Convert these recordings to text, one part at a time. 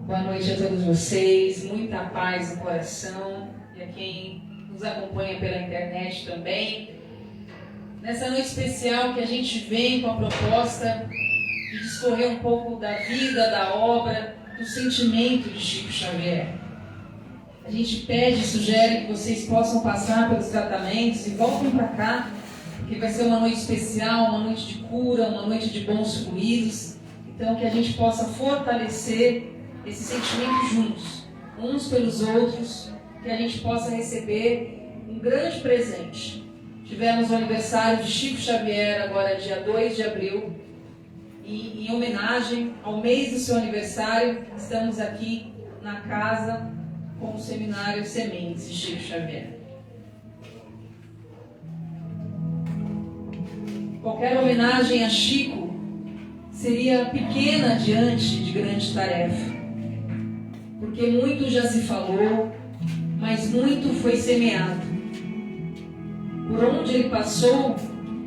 Boa noite a todos vocês, muita paz no coração e a quem nos acompanha pela internet também. Nessa noite especial que a gente vem com a proposta de discorrer um pouco da vida, da obra, do sentimento de Chico Xavier. A gente pede e sugere que vocês possam passar pelos tratamentos e voltem para cá, porque vai ser uma noite especial, uma noite de cura, uma noite de bons fluidos. Então que a gente possa fortalecer esse sentimento juntos, uns pelos outros, que a gente possa receber um grande presente. Tivemos o aniversário de Chico Xavier agora dia 2 de abril, e em homenagem ao mês do seu aniversário, estamos aqui na casa com o seminário Sementes de Chico Xavier. Qualquer homenagem a Chico seria pequena diante de grande tarefa, porque muito já se falou, mas muito foi semeado. Por onde ele passou,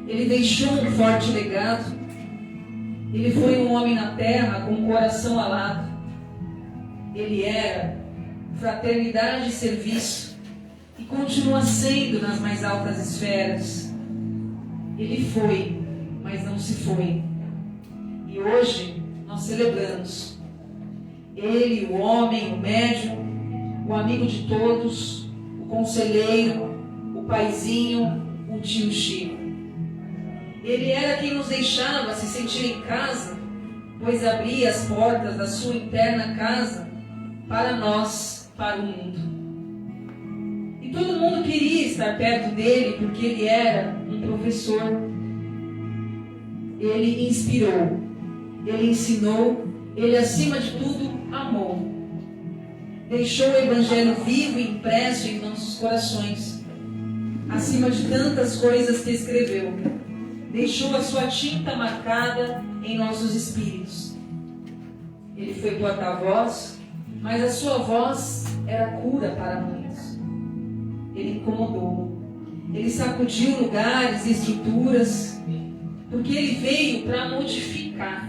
ele deixou um forte legado. Ele foi um homem na terra com o coração alado. Ele era fraternidade e serviço, e continua sendo nas mais altas esferas. Ele foi, mas não se foi. E hoje nós celebramos ele, o homem, o médium, o amigo de todos, o conselheiro, o paizinho, o tio Chico. Ele era quem nos deixava se sentir em casa, pois abria as portas da sua interna casa para nós, para o mundo. E todo mundo queria estar perto dele porque ele era um professor. Ele inspirou, ele ensinou, ele acima de tudo amou. Deixou o Evangelho vivo e impresso em nossos corações, acima de tantas coisas que escreveu. Deixou a sua tinta marcada em nossos espíritos. Ele foi porta-voz, mas a sua voz era cura para muitos. Ele incomodou, ele sacudiu lugares e estruturas, porque ele veio para modificar,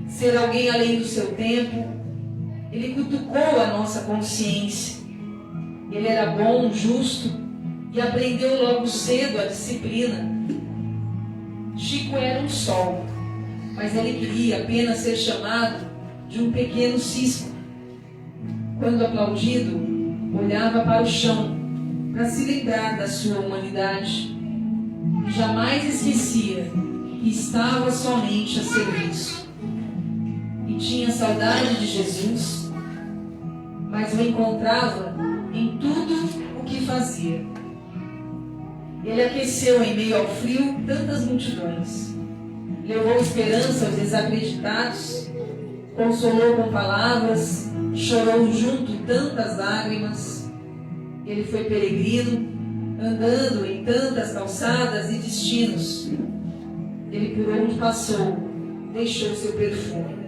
ser alguém além do seu tempo. Ele cutucou a nossa consciência. Ele era bom, justo e aprendeu logo cedo a disciplina. Chico era um sol, mas ele queria apenas ser chamado de um pequeno cisco. Quando aplaudido, olhava para o chão para se lembrar da sua humanidade e jamais esquecia que estava somente a serviço. E tinha saudade de Jesus, mas o encontrava em tudo o que fazia. Ele aqueceu em meio ao frio tantas multidões, levou esperança aos desacreditados, consolou com palavras, chorou junto tantas lágrimas. Ele foi peregrino, andando em tantas calçadas e destinos. Ele por onde passou, deixou seu perfume.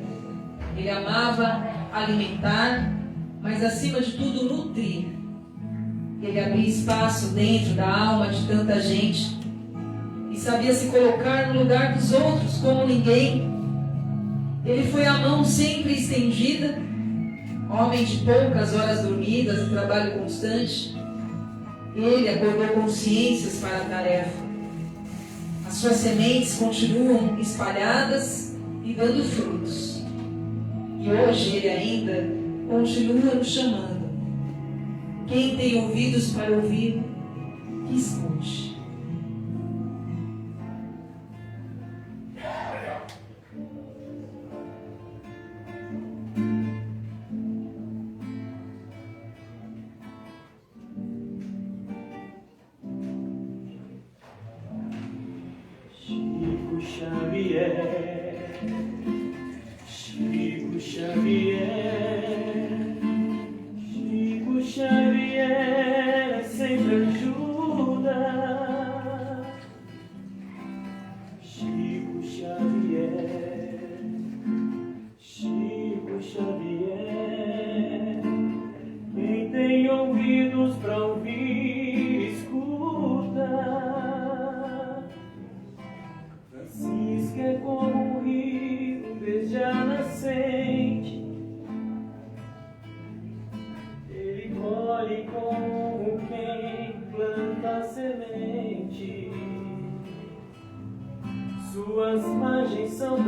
Ele amava alimentar, mas acima de tudo nutrir. Ele abria espaço dentro da alma de tanta gente e sabia se colocar no lugar dos outros como ninguém. Ele foi a mão sempre estendida, homem de poucas horas dormidas e trabalho constante. Ele acordou consciências para a tarefa. As suas sementes continuam espalhadas e dando frutos. E hoje ele ainda continua nos chamando. Quem tem ouvidos para ouvir, que escute. Chico Xavier, Chico Xavier, Chico Xavier sempre ajuda.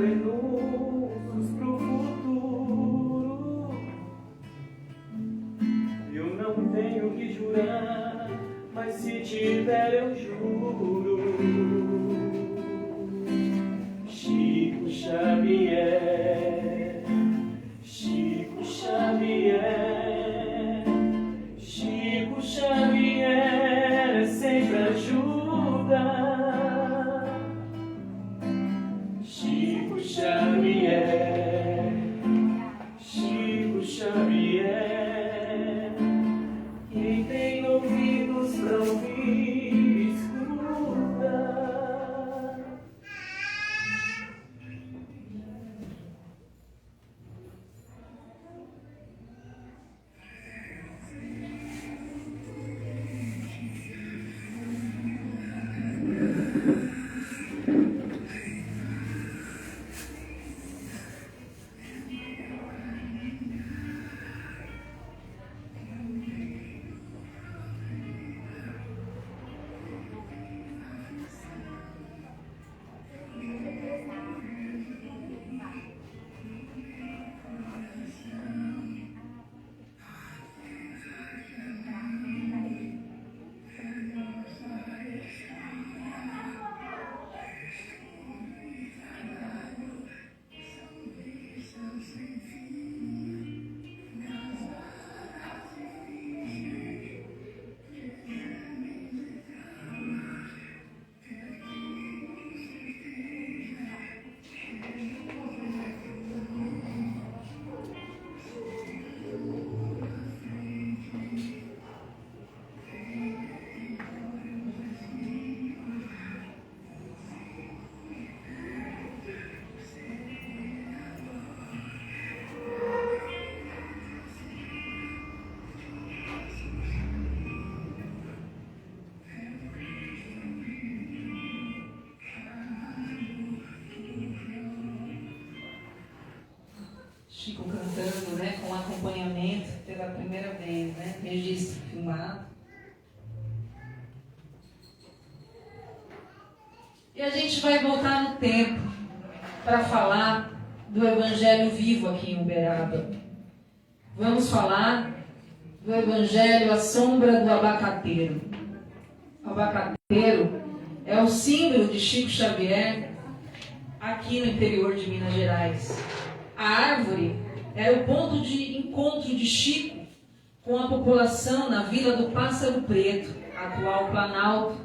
prenúncios pro futuro. Eu não tenho que jurar, mas se tiver eu juro. Chico Xavier, Chico Xavier, Chico Xavier sempre ajuda. Chico Xavier, Chico Xavier, quem tem ouvidos pra ouvir, escuta. Chico cantando, né, com acompanhamento pela primeira vez, né, registro filmado. E a gente vai voltar no tempo para falar do Evangelho vivo aqui em Uberaba. Vamos falar do Evangelho à sombra do abacateiro. O abacateiro é o símbolo de Chico Xavier aqui no interior de Minas Gerais. A árvore era o ponto de encontro de Chico com a população na Vila do Pássaro Preto, atual Planalto.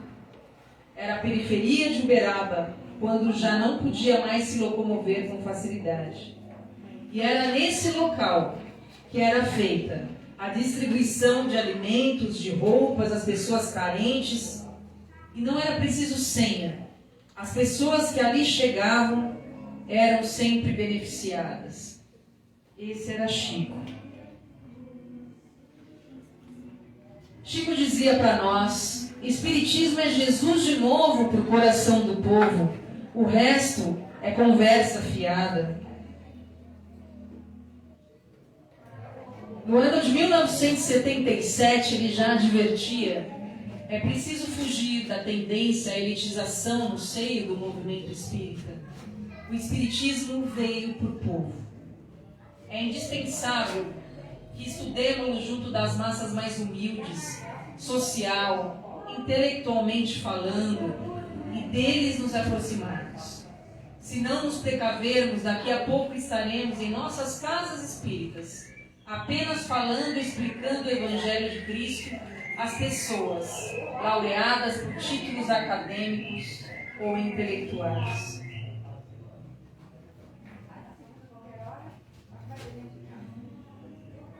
Era a periferia de Uberaba, quando já não podia mais se locomover com facilidade. E era nesse local que era feita a distribuição de alimentos, de roupas às pessoas carentes. E não era preciso senha. As pessoas que ali chegavam eram sempre beneficiadas. Esse era Chico. Chico dizia para nós: Espiritismo é Jesus de novo para o coração do povo. O resto é conversa fiada. No ano de 1977, ele já advertia: é preciso fugir da tendência à elitização no seio do movimento espírita. O Espiritismo veio para o povo. É indispensável que estudemos junto das massas mais humildes, social, intelectualmente falando, e deles nos aproximarmos. Se não nos precavermos, daqui a pouco estaremos em nossas casas espíritas, apenas falando e explicando o Evangelho de Cristo às pessoas laureadas por títulos acadêmicos ou intelectuais.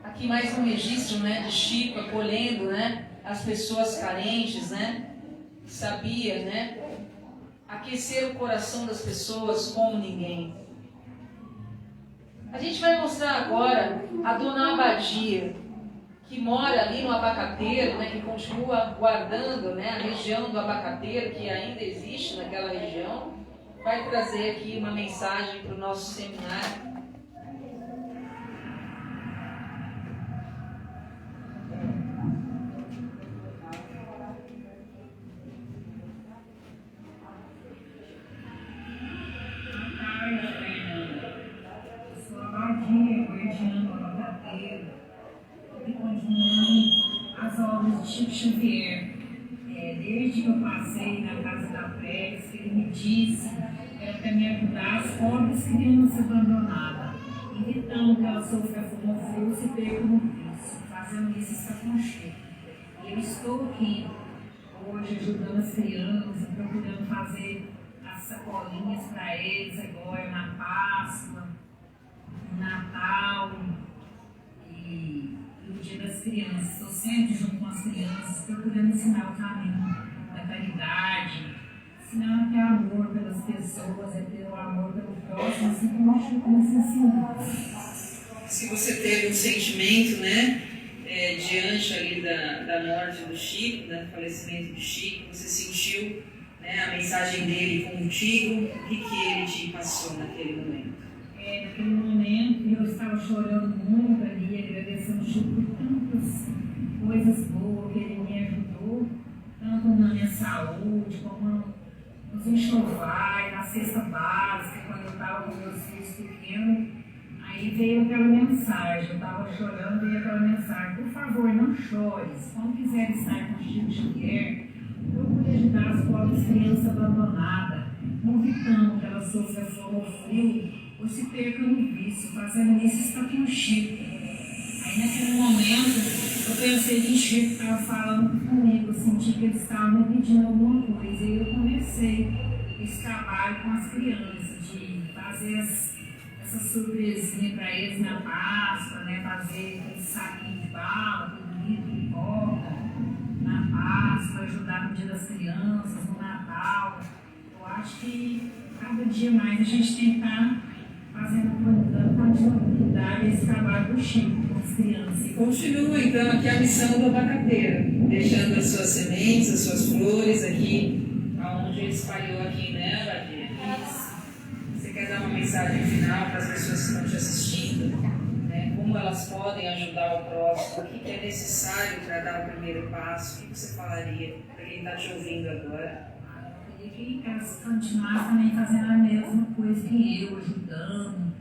Aqui mais um registro, né, de Chico acolhendo, né, as pessoas carentes, né, sabia, né, aquecer o coração das pessoas como ninguém. A gente vai mostrar agora a Dona Abadia, que mora ali no Abacateiro, né, que continua guardando, né, a região do Abacateiro, que ainda existe naquela região, vai trazer aqui uma mensagem para o nosso seminário. Carneiro, e continuando as obras de Chico Xavier. Desde que eu passei na casa da Prece, ele me disse que era para me ajudar as pobres crianças abandonadas, evitando que elas sofram fome ou se percam no vício. Fazendo isso está com Chico. E eu estou aqui hoje ajudando as crianças, procurando fazer as sacolinhas para eles agora na Páscoa, no Natal e no Dia das Crianças. Estou sempre junto com as crianças, procurando ensinar o caminho da caridade, ensinando que é amor pelas pessoas, é ter o amor pelo próximo, assim como o Chico nos ensinou. Se você teve um sentimento, né, diante ali da morte do Chico, do falecimento do Chico, você sentiu, né, a mensagem dele contigo, o que ele te passou naquele momento? Naquele momento eu estava chorando muito ali, agradecendo o Chico por tantas coisas boas que ele me ajudou, tanto na minha saúde, como nos enxovais, na cesta básica, quando eu estava com meus filhos pequenos. Aí veio aquela mensagem, eu estava chorando e veio aquela mensagem: por favor, não chores, quando quiser estar com o Chico Xavier, procure ajudar as pobres crianças abandonadas, evitando que elas sofram fome ou frio ou se percam no vício. Fazendo isso está com o Chico. Aí naquele momento eu pensei que o Chico estava falando comigo, eu senti que ele estava me pedindo alguma coisa, e eu comecei esse trabalho com as crianças, de fazer essa surpresinha para eles na Páscoa, né? Fazer aquele saquinho de bala, tudo de pipoca, na Páscoa, ajudar no Dia das Crianças, no Natal. Eu acho que cada dia mais a gente tem que estar dando continuidade a esse trabalho do Chico com as crianças. E continua então aqui a missão do abacateiro, deixando as suas sementes, as suas flores aqui, aonde ele espalhou aqui, né, Badia? Você quer dar uma mensagem final para as pessoas que estão te assistindo, né? Como elas podem ajudar o próximo, o que é necessário para dar o primeiro passo? O que você falaria para quem está te ouvindo agora? Eu queria que elas continuassem também fazendo a mesma coisa que eu, ajudando,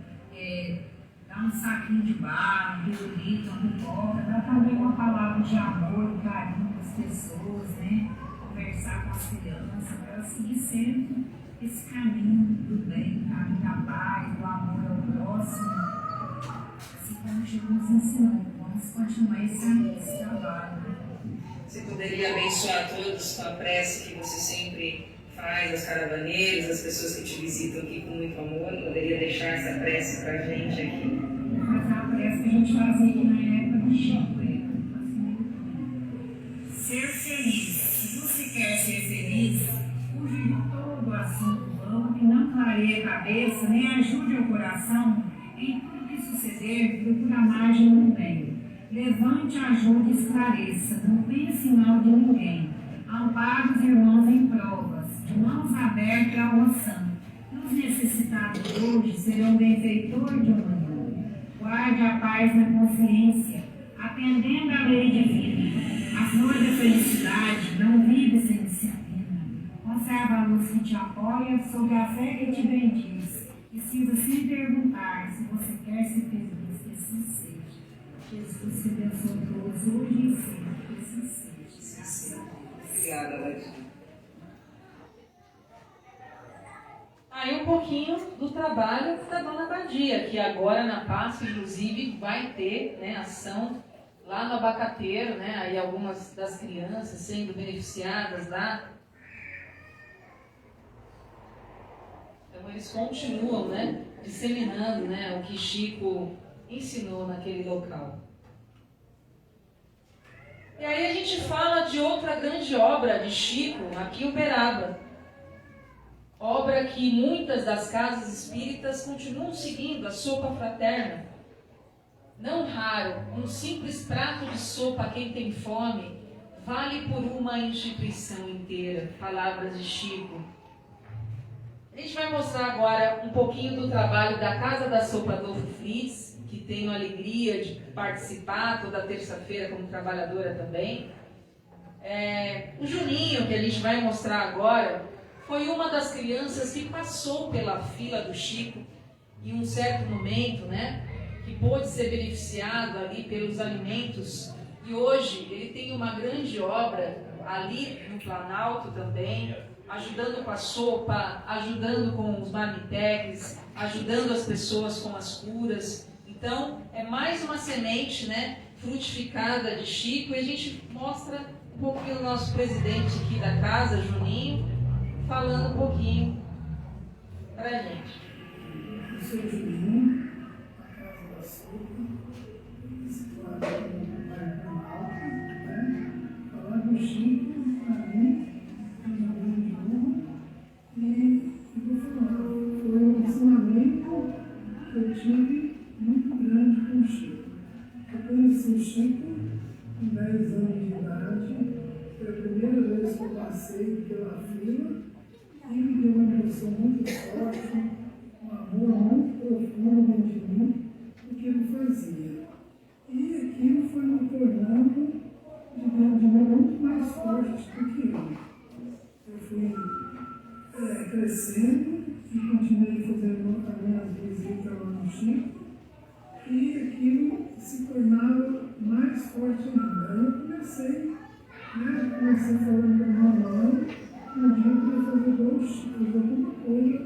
dar um saquinho de barro, um pirulito, uma pipoca, dar também uma palavra de amor, carinho para as pessoas, né? Conversar com as crianças, para elas seguir sempre esse caminho do bem, o caminho da paz, do amor ao próximo. Assim como o Chico nos ensinou, vamos continuar esse trabalho. Você poderia abençoar todos com a prece que você sempre faz, aos caravaneiros, as pessoas que te visitam aqui com muito amor? Poderia deixar essa prece para a gente aqui? Mas a prece que a gente fazia aqui na época do Chico, ser feliz. Se você quer ser feliz, fuja de todo o assunto vão que não clareie a cabeça, nem ajude o coração. Em tudo que suceder, procura a margem do bem. Levante, ajude e esclareça. Não pense mal de ninguém. Ampare os irmãos em provas, de mãos abertas ao oração. Os necessitados hoje serão benfeitor de um mundo. Guarde a paz na consciência, atendendo à lei divina. A flor da felicidade não vive sem disciplina. Conserva a luz que te apoia sobre a fé que te bendiz. Precisa se perguntar se você quer ser feliz, que assim seja. Jesus te abençoe todos hoje e sempre, que assim seja. Obrigada, Laís. Aí um pouquinho do trabalho da Dona Badia, que agora na Páscoa, inclusive, vai ter, né, ação lá no Abacateiro, né, aí algumas das crianças sendo beneficiadas lá. Então eles continuam, né, disseminando, né, o que Chico ensinou naquele local. E aí a gente fala de outra grande obra de Chico aqui em Uberaba. Obra que muitas das casas espíritas continuam seguindo, a sopa fraterna. Não raro, um simples prato de sopa a quem tem fome vale por uma instituição inteira. Palavras de Chico. A gente vai mostrar agora um pouquinho do trabalho da Casa da Sopa Adolfo Fritz, que tenho a alegria de participar toda terça-feira como trabalhadora também. O Juninho, que a gente vai mostrar agora, foi uma das crianças que passou pela fila do Chico em um certo momento, né? que pôde ser beneficiado ali pelos alimentos, e hoje ele tem uma grande obra ali no Planalto também, ajudando com a sopa, ajudando com os marmitex, ajudando as pessoas com as curas. Então, é mais uma semente, né, frutificada de Chico, e a gente mostra um pouquinho o nosso presidente aqui da casa, Juninho, falando um pouquinho para a gente. Eu sou o Juninho, a Casa da Sopa, situada aqui no bairro Planalto, né? Falar do Chico, para mim, é uma grande honra, e vou falar, foi um ensinamento que eu tive muito grande com o Chico. Eu conheci o Chico com 10 anos de idade, foi a primeira vez que eu passei pela fila, e me deu uma emoção muito forte, um amor muito profundo dentro de mim, do que ele fazia. E aquilo foi me tornando, de dentro de mim, muito mais forte do que eu. Eu fui crescendo e continuei fazendo as minhas visitas lá no Chico, e aquilo se tornava mais forte ainda. Aí eu comecei falando para minha mãe, um dia eu queria fazer alguma coisa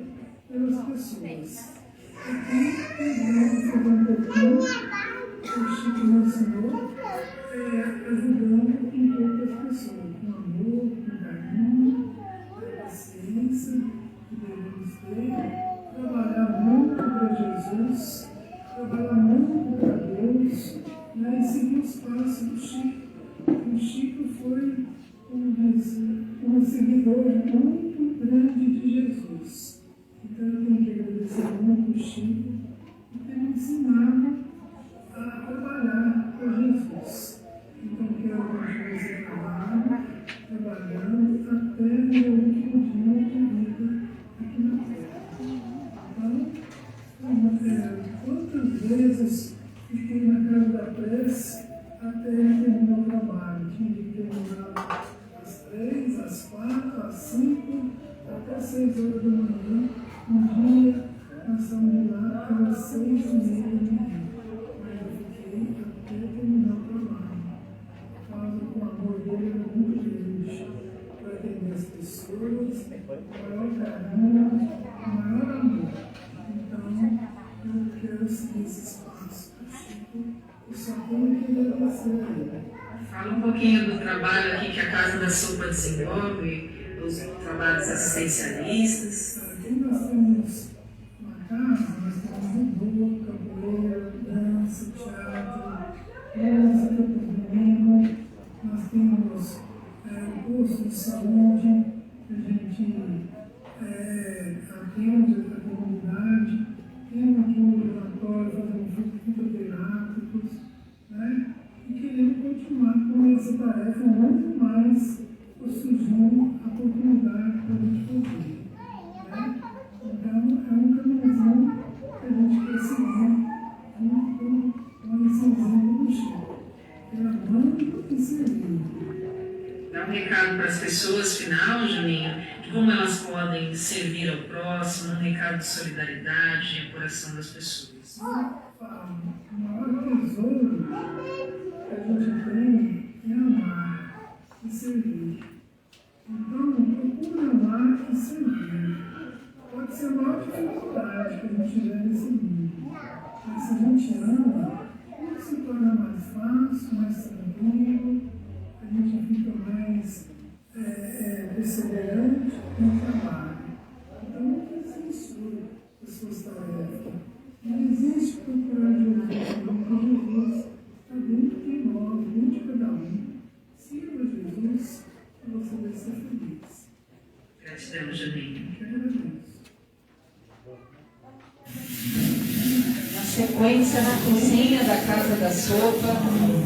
pelas pessoas. Aqui, pegando, fazendo pouquinho, o Chico me ensinou, ajudando um pouco as pessoas, com amor, com carinho, com paciência, que devemos ter, trabalhar muito para Jesus, trabalhar muito para Deus, né, e seguir os passos do Chico. O Chico foi um seguidor muito grande de Jesus. Então eu tenho que agradecer muito o Chico por ter me ensinado a trabalhar para Jesus. Então quero continuar esse trabalho, trabalhando até meu último dia de vida aqui na Terra. Então, quantas vezes fiquei na casa da prece até terminar o trabalho? Tinha que terminar às 3, às 4, às 5, até 6 horas da manhã. Um dia nós estamos de lá às 6 e meia da manhã. Mas eu fiquei até terminar o trabalho. Com o amor dele era muito grande para atender as pessoas, maior carinho, maior amor. Então, eu quero seguir esses passos do Chico e só tenho que agradecer a ele. Fala um pouquinho do trabalho aqui que a Casa da Sopa desenvolve, os trabalhos assistencialistas. Aqui nós temos uma casa, nós temos judô, capoeira, dança, teatro, música para domingo, nós temos o curso de saúde, que a gente atende a comunidade, temos aqui um laboratório fazendo fitoterápicos, né? E queremos continuar com essa tarefa muito mais surgindo a oportunidade para a gente fazer. Né? Então, é um caminhozinho que a gente quer seguir com esse exemplo do Chico. Amando e servindo. Dá um recado para as pessoas, final, Juninho, de como elas podem servir ao próximo, um recado de solidariedade e coração das pessoas. O maior tesouro que a gente tem é amar e servir. Então, procura amar e servir. Pode ser a maior dificuldade que a gente tiver nesse mundo. Mas se a gente ama, tudo se torna mais fácil, mais tranquilo, a gente fica mais perseverante no trabalho. Então, não existe as suas tarefas. Não existe procurar Jesus, porque Jesus está dentro de nós, dentro de cada um. Siga Jesus e você vai ser feliz. Gratidão, Juninho. Eu agradeço. Na sequência, na cozinha da Casa da Sopa,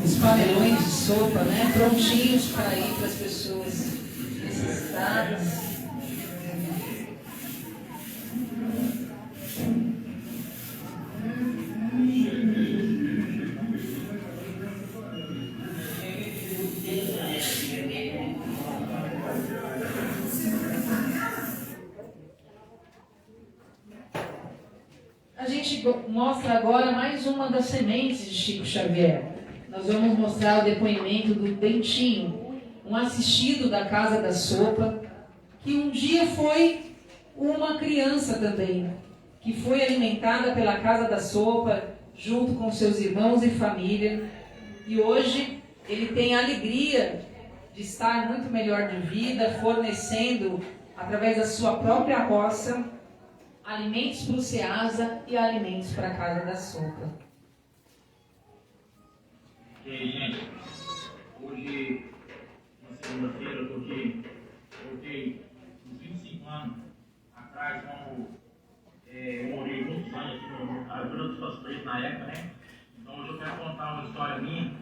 os panelões de sopa, né, prontinhos para ir para as pessoas necessitadas. A gente gente mostra agora mais uma das sementes de Chico Xavier. Nós vamos mostrar o depoimento do Dentinho, um assistido da Casa da Sopa, que um dia foi uma criança também, que foi alimentada pela Casa da Sopa, junto com seus irmãos e família, e hoje ele tem a alegria de estar muito melhor de vida, fornecendo, através da sua própria roça, alimentos para o Ceasa e alimentos para a Casa da Sopa. E aí, gente, hoje, na segunda-feira, eu voltei uns 25 anos atrás, quando eu morei muitos anos aqui no Ajuda dos Pastores na época, né? Então hoje eu quero contar uma história minha,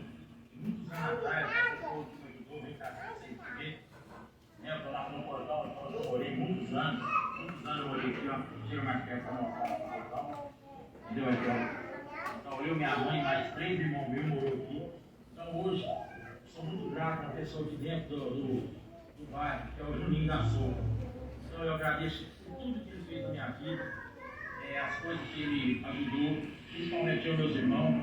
que muitos anos atrás, o povo que me ajudou, vem cá pra vocês verem. Eu estou lá no portão, então eu morei muitos anos eu morei aqui, ó, chega mais perto para mostrar no portão, entendeu? Então eu, minha mãe, mais 3 irmãos meus morou aqui. Então hoje, eu sou muito grato a uma pessoa aqui dentro do bairro, que é o Juninho da Sopa. Então eu agradeço por tudo que ele fez na minha vida, as coisas que ele ajudou, principalmente eu e meus irmãos.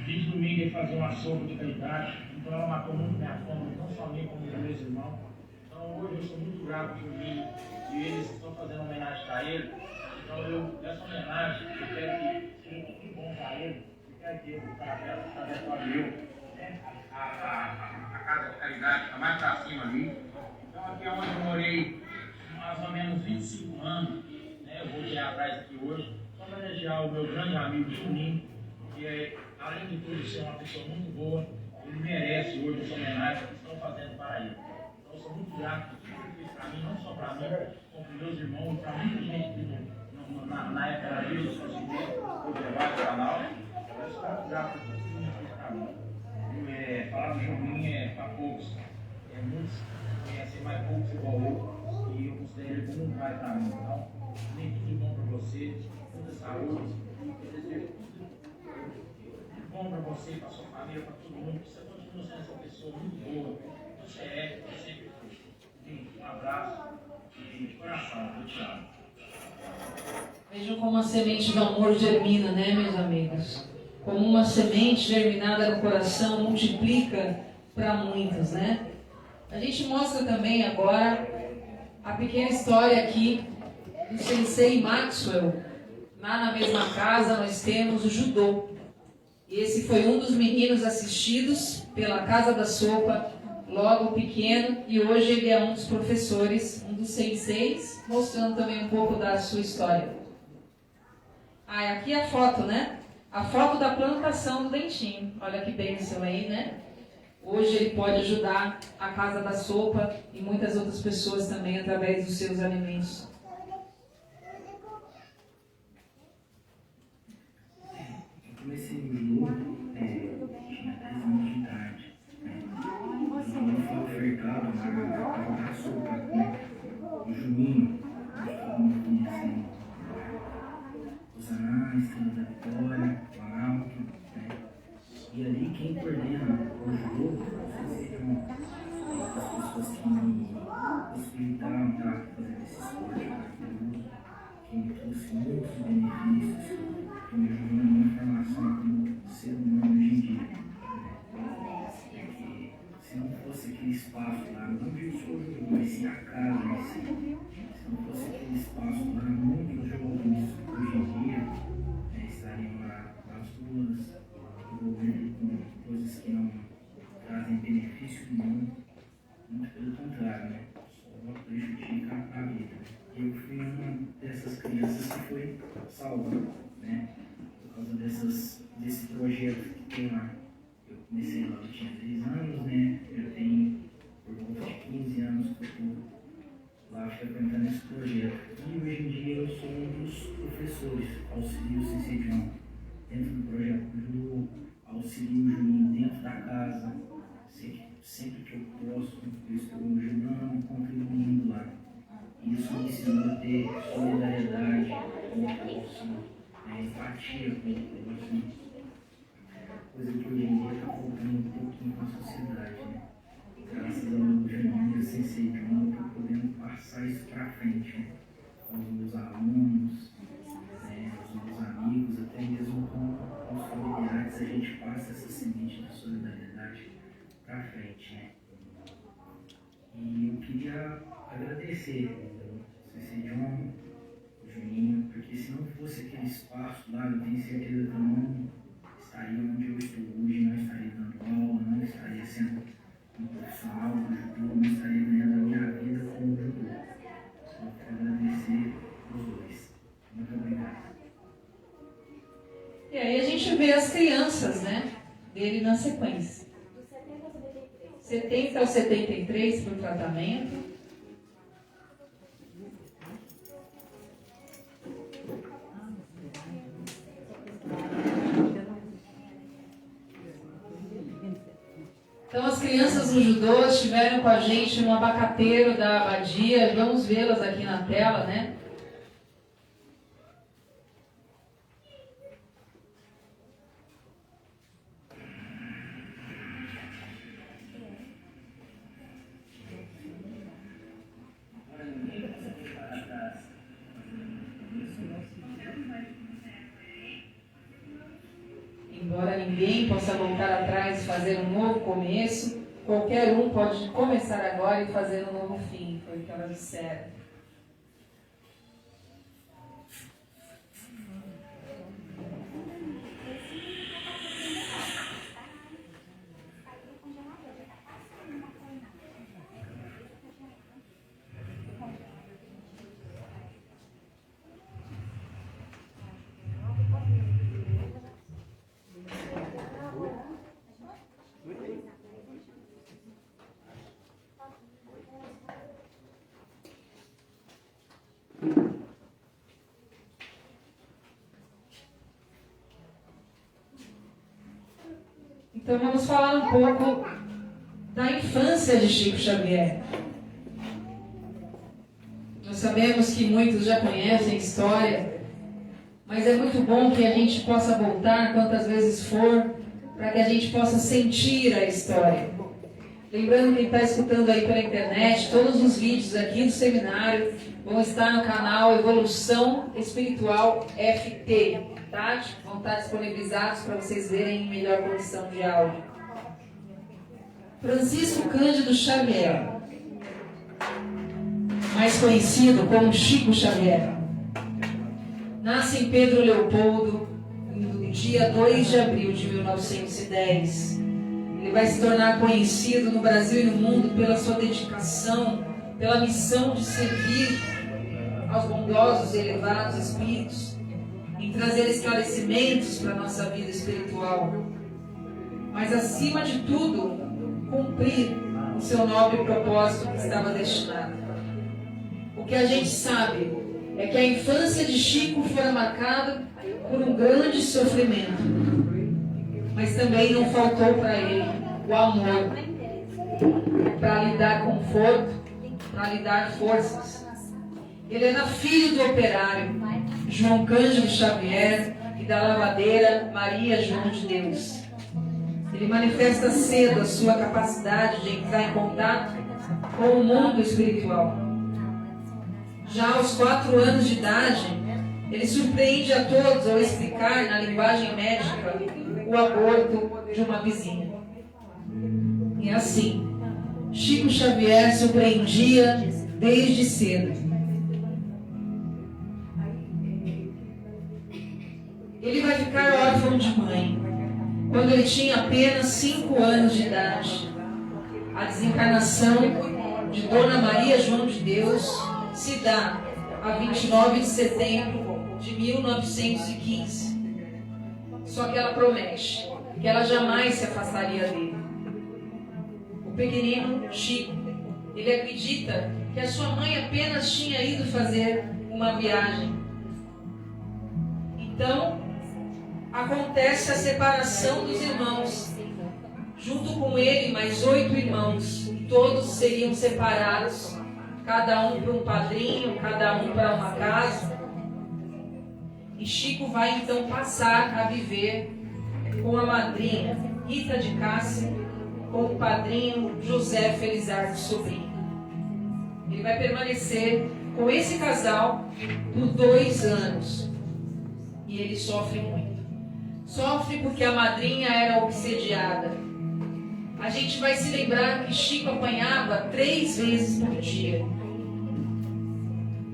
Desde domingo ele fazia uma sopa de qualidade, então ela matou muito minha fome, não só mim, como meus irmãos. Então hoje eu sou muito grato por mim e eles estão fazendo homenagem a ele. Então eu, nessa homenagem, eu quero que seja muito bom para ele, eu quero que ele abençoe eu, né? A casa de caridade está mais para cima ali. Então aqui é onde eu morei mais ou menos 25 anos, né? Eu vou chegar atrás aqui hoje, só para homenagear o meu grande amigo Juninho, que além de tudo ser uma pessoa muito boa, ele merece hoje essa homenagem que estão fazendo para ele. Então eu sou muito grato por tudo que ele fez para mim, não só para mim, como para meus irmãos, para muita gente que na época da vida, eu sou eu levar o canal. Eu sou muito grato por tudo que ele fez para mim. Falar do Juninho é para poucos, muitos conhecem mais poucos igual eu, e eu considero ele como um pai para mim. Então, nem tudo de bom para você, muita saúde, eu desejo tudo bom para você, para sua família, para todo mundo, que você continue sendo essa pessoa muito boa, você sempre foi. Um abraço e de coração, eu te amo. Vejam como a semente do amor germina, né, meus amigos? Como uma semente germinada no coração multiplica para muitos, né? A gente mostra também agora a pequena história aqui do Sensei Maxwell. Lá na mesma casa nós temos o judô. Esse foi um dos meninos assistidos pela Casa da Sopa, logo pequeno, e hoje ele é um dos professores, um dos senseis, mostrando também um pouco da sua história. Aqui a foto, né? A foto da plantação do Dentinho. Olha que bênção aí, né? Hoje ele pode ajudar a Casa da Sopa e muitas outras pessoas também através dos seus alimentos. Eu comecei no judô, tinha 10 anos de idade. Então eu fui ofertado na Casa da Sopa, né? O Juninho, todo mundo conhece, os anais, Estrela da Vitória, o Arauto, né? E ali quem coordena o judô seriam as pessoas que me possibilitaram para fazer esse esporte maravilhoso, que me trouxe muitos benefícios, que me ajudou na minha formação como ser humano hoje em dia. Porque se não fosse aquele espaço lá, não digo só o judô, mas sim a casa em si, se não fosse aquele espaço lá, muitos jovens hoje em dia estariam lá nas ruas, envolvidos com coisas que não trazem benefício nenhum, muito pelo contrário, né? Só prejudica a vida. Eu fui uma dessas crianças que foi salva, né? Por causa desse projeto que tem lá. Eu comecei lá, eu tinha 3 anos, né? Eu tenho por volta de 15 anos que eu estou lá frequentando esse projeto. E hoje em dia eu sou um dos professores, auxilio o Sensei João dentro do projeto do judô, auxilio o Juninho dentro da casa. Sempre que eu posso, eu estou ajudando, contribuindo lá. Isso me ensinou a ter solidariedade com o próximo, empatia com o próximo. Coisa que hoje em dia está faltando um pouquinho na sociedade, né? Graças ao Juninho e ao Sensei João, eu estou podendo passar isso para frente, né? Aos meus alunos, aos meus amigos, E eu queria agradecer o CC John, o Juninho, porque se não fosse aquele espaço lá, eu tenho certeza que eu não estaria onde eu estou hoje, não estaria dando aula, não estaria sendo um profissional do judô, não estaria ganhando a minha vida como judô. Só quero agradecer os dois. Muito obrigado. E aí a gente vê as crianças, né, dele na sequência. 70 ao 73 para o tratamento. Então as crianças no judô estiveram com a gente no abacateiro da abadia. Vamos vê-las aqui na tela, né? Embora ninguém possa voltar atrás e fazer um novo começo, qualquer um pode começar agora e fazer um novo fim, foi o que elas disseram. Então vamos falar um pouco da infância de Chico Xavier. Nós sabemos que muitos já conhecem a história, mas é muito bom que a gente possa voltar quantas vezes for, para que a gente possa sentir a história. Lembrando quem está escutando aí pela internet, todos os vídeos aqui do seminário vão estar no canal Evolução Espiritual FT, tá? Vão estar disponibilizados para vocês verem em melhor condição de áudio. Francisco Cândido Xavier, mais conhecido como Chico Xavier, nasce em Pedro Leopoldo no dia 2 de abril de 1910. Ele vai se tornar conhecido no Brasil e no mundo pela sua dedicação, pela missão de servir aos bondosos e elevados espíritos, em trazer esclarecimentos para a nossa vida espiritual, mas acima de tudo, cumprir o seu nobre propósito que estava destinado. O que a gente sabe é que a infância de Chico foi marcada por um grande sofrimento, mas também não faltou para ele o amor, para lhe dar conforto, para lhe dar forças. Ele era filho do operário João Cândido Xavier e da lavadeira Maria João de Deus. Ele manifesta cedo a sua capacidade de entrar em contato com o mundo espiritual. Já aos 4 anos de idade, ele surpreende a todos ao explicar na linguagem médica o aborto de uma vizinha. E assim, Chico Xavier surpreendia desde cedo. Ele vai ficar órfão de mãe quando ele tinha apenas 5 anos de idade. A desencarnação de Dona Maria João de Deus se dá a 29 de setembro de 1915. Só que ela promete que ela jamais se afastaria dele. O pequenino Chico, ele acredita que a sua mãe apenas tinha ido fazer uma viagem. Então, acontece a separação dos irmãos. Junto com ele, mais 8 irmãos. Todos seriam separados, cada um para um padrinho, cada um para uma casa. E Chico vai então passar a viver com a madrinha Rita de Cássia, com o padrinho José Felizardo Sobrinho. Ele vai permanecer com esse casal por 2 anos. E ele sofre muito. Sofre porque a madrinha era obsediada. a gente vai se lembrar que Chico apanhava 3 vezes por dia,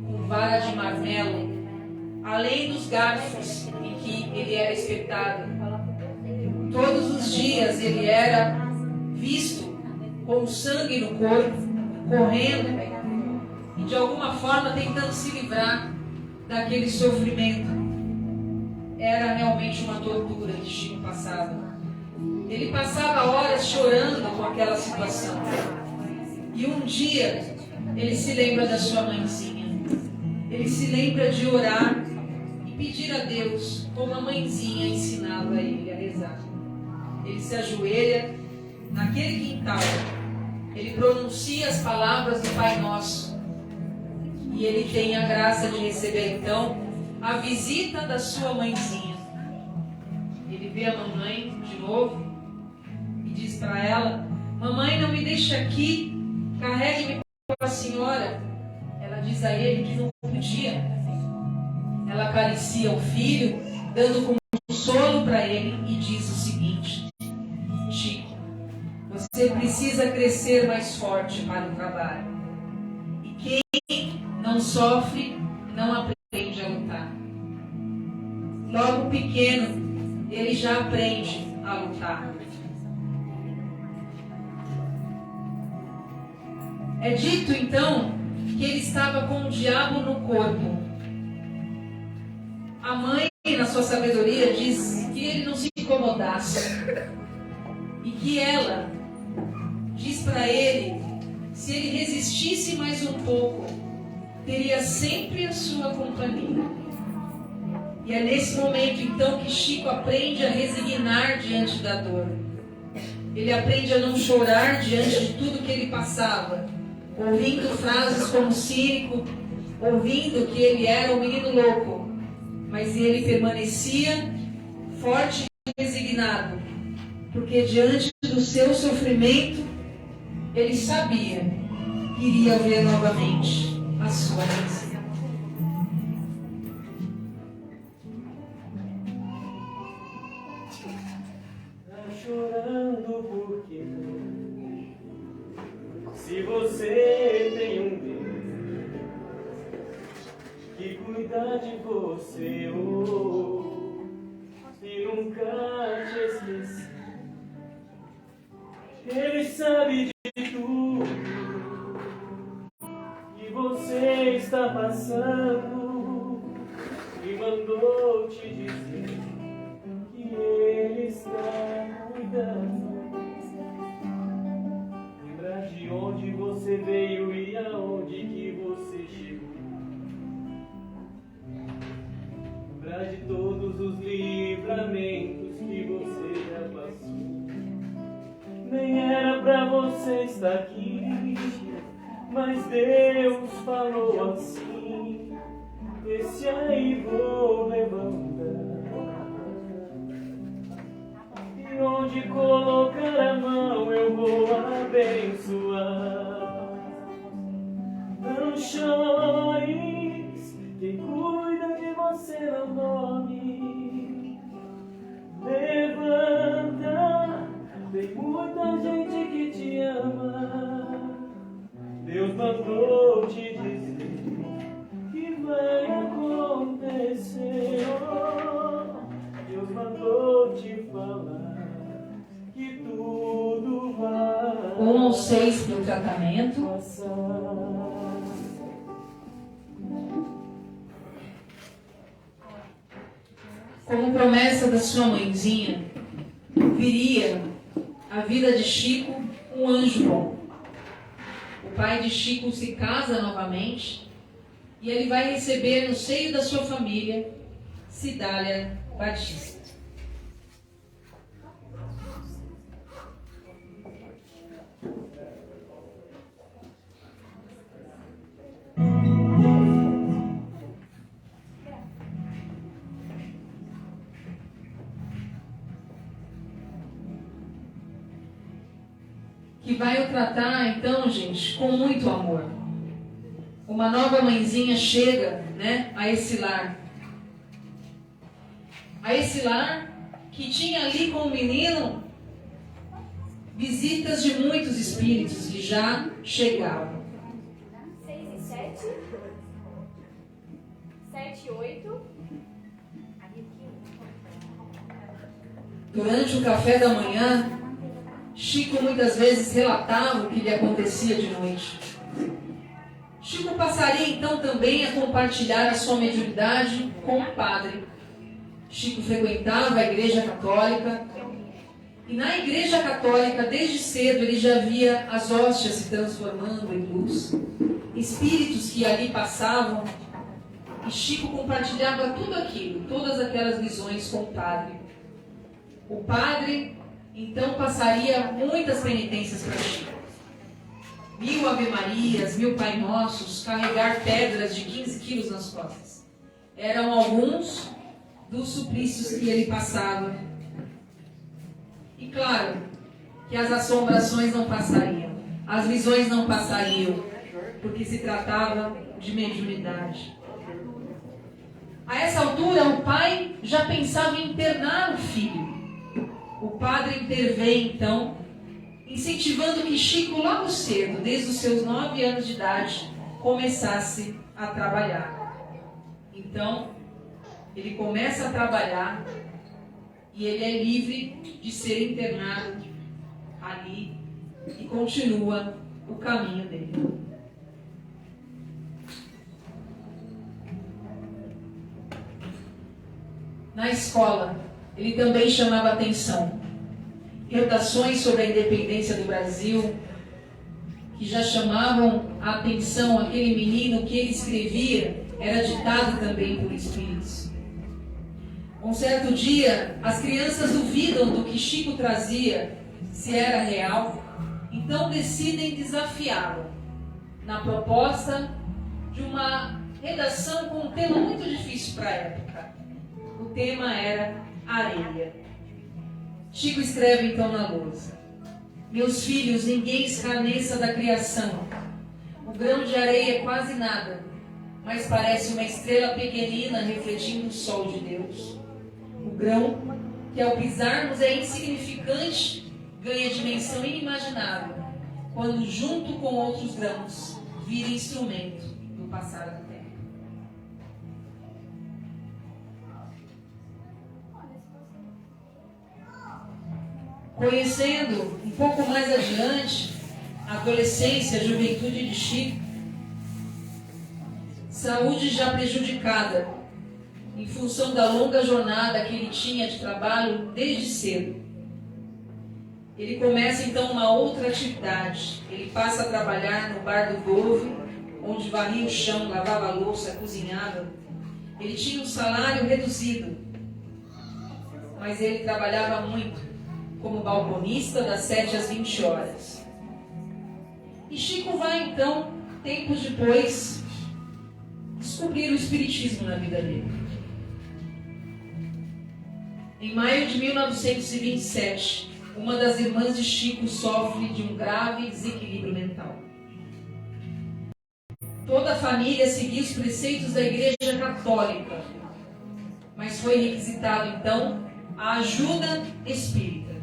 com vara de marmelo, além dos garfos em que ele era espetado. Todos os dias ele era visto com sangue no corpo, correndo e de alguma forma tentando se livrar daquele sofrimento. Era realmente uma tortura que Chico passava. Ele passava horas chorando com aquela situação. E um dia ele se lembra da sua mãezinha. Ele se lembra de orar e pedir a Deus, como a mãezinha ensinava ele a rezar. Ele se ajoelha naquele quintal. Ele pronuncia as palavras do Pai Nosso. E ele tem a graça de receber então a visita da sua mãezinha. Ele vê a mamãe de novo e diz para ela: mamãe, não me deixe aqui, carregue-me para a senhora. Ela diz a ele que não podia. Ela acaricia o filho, dando consolo para ele e diz o seguinte: Chico, você precisa crescer mais forte para o trabalho. E quem não sofre, não aprende a lutar. Logo pequeno, ele já aprende a lutar. É dito então que ele estava com o diabo no corpo. A mãe, na sua sabedoria, diz que ele não se incomodasse e que ela diz para ele, se ele resistisse mais um pouco, teria sempre a sua companhia. E é nesse momento então que Chico aprende a resignar diante da dor. Ele aprende a não chorar diante de tudo que ele passava, ouvindo frases como cínico, ouvindo que ele era um menino louco, mas ele permanecia forte e resignado, porque diante do seu sofrimento, ele sabia que iria ver novamente a sua mãe. Chorando porque se você tem um Deus que cuida de você e nunca te esquece, Ele sabe de tudo que você está passando e mandou te dizer que Ele está cuidando. Lembrar de onde você veio e aonde que você chegou. Lembrar de todos os livramentos que você já passou. Nem era pra você estar aqui, mas Deus falou assim: esse aí vou levantar. Onde colocar a mão eu vou abençoar. Não chores, quem cuida de você não dorme. Levanta, tem muita gente que te ama. Deus mandou te dizer que vai acontecer. Deus mandou te falar que tudo vai 1 ou 6 para o tratamento. passar. Como promessa da sua mãezinha, viria a vida de Chico um anjo bom. O pai de Chico se casa novamente e ele vai receber no seio da sua família Cidália Batista. Que vai o tratar, então, gente, com muito amor. Uma nova mãezinha chega, né, a esse lar. A esse lar que tinha ali com o menino visitas de muitos espíritos que já chegavam. 6 e 7. 7 e 8. Durante o café da manhã, Chico muitas vezes relatava o que lhe acontecia de noite. Chico passaria então também a compartilhar a sua mediunidade com o padre. Chico frequentava a Igreja Católica e na Igreja Católica, desde cedo, ele já via as hóstias se transformando em luz, espíritos que ali passavam, e Chico compartilhava tudo aquilo, todas aquelas visões com o padre. O padre então passaria muitas penitências para Chico. 1000 Ave-Marias, 1000 Pai Nossos, carregar pedras de 15 quilos nas costas. Eram alguns dos suplícios que ele passava. E claro, que as assombrações não passariam, as visões não passariam, porque se tratava de mediunidade. A essa altura, o pai já pensava em internar o filho. O padre intervém, então, incentivando que Chico, logo cedo, desde os seus 9 anos de idade, começasse a trabalhar. Então, ele começa a trabalhar e ele é livre de ser internado ali e continua o caminho dele. Na escola, ele também chamava atenção. Redações sobre a independência do Brasil, que já chamavam a atenção aquele menino que ele escrevia, era ditado também por espíritos. Um certo dia, as crianças duvidam do que Chico trazia, se era real, então decidem desafiá-lo na proposta de uma redação com um tema muito difícil para a época. O tema era areia. Chico escreve então na lousa: meus filhos, ninguém escarneça da criação. O grão de areia é quase nada, mas parece uma estrela pequenina refletindo o sol de Deus. O grão, que ao pisarmos é insignificante, ganha dimensão inimaginável, quando junto com outros grãos vira instrumento do passar da terra. Conhecendo um pouco mais adiante a adolescência, a juventude de Chico, saúde já prejudicada, em função da longa jornada que ele tinha de trabalho desde cedo. Ele começa então uma outra atividade. Ele passa a trabalhar no bar do Dove, onde varria o chão, lavava a louça, cozinhava. Ele tinha um salário reduzido, mas ele trabalhava muito, como balconista das 7 às 20 horas. E Chico vai então, tempos depois, descobrir o espiritismo na vida dele. Em maio de 1927, uma das irmãs de Chico sofre de um grave desequilíbrio mental. Toda a família seguia os preceitos da Igreja Católica, mas foi requisitado então a ajuda espírita.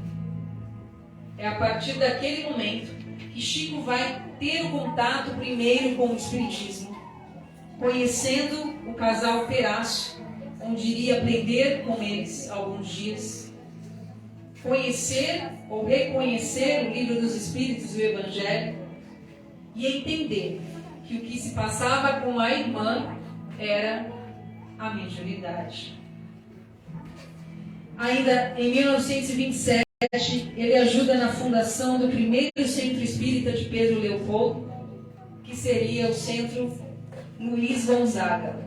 É a partir daquele momento que Chico vai ter o contato primeiro com o espiritismo, conhecendo o casal Perácio, onde iria aprender com eles alguns dias, conhecer ou reconhecer o livro dos Espíritos e o Evangelho, e entender que o que se passava com a irmã era a mediunidade. Ainda em 1927, ele ajuda na fundação do primeiro centro espírita de Pedro Leopoldo, que seria o Centro Luiz Gonzaga.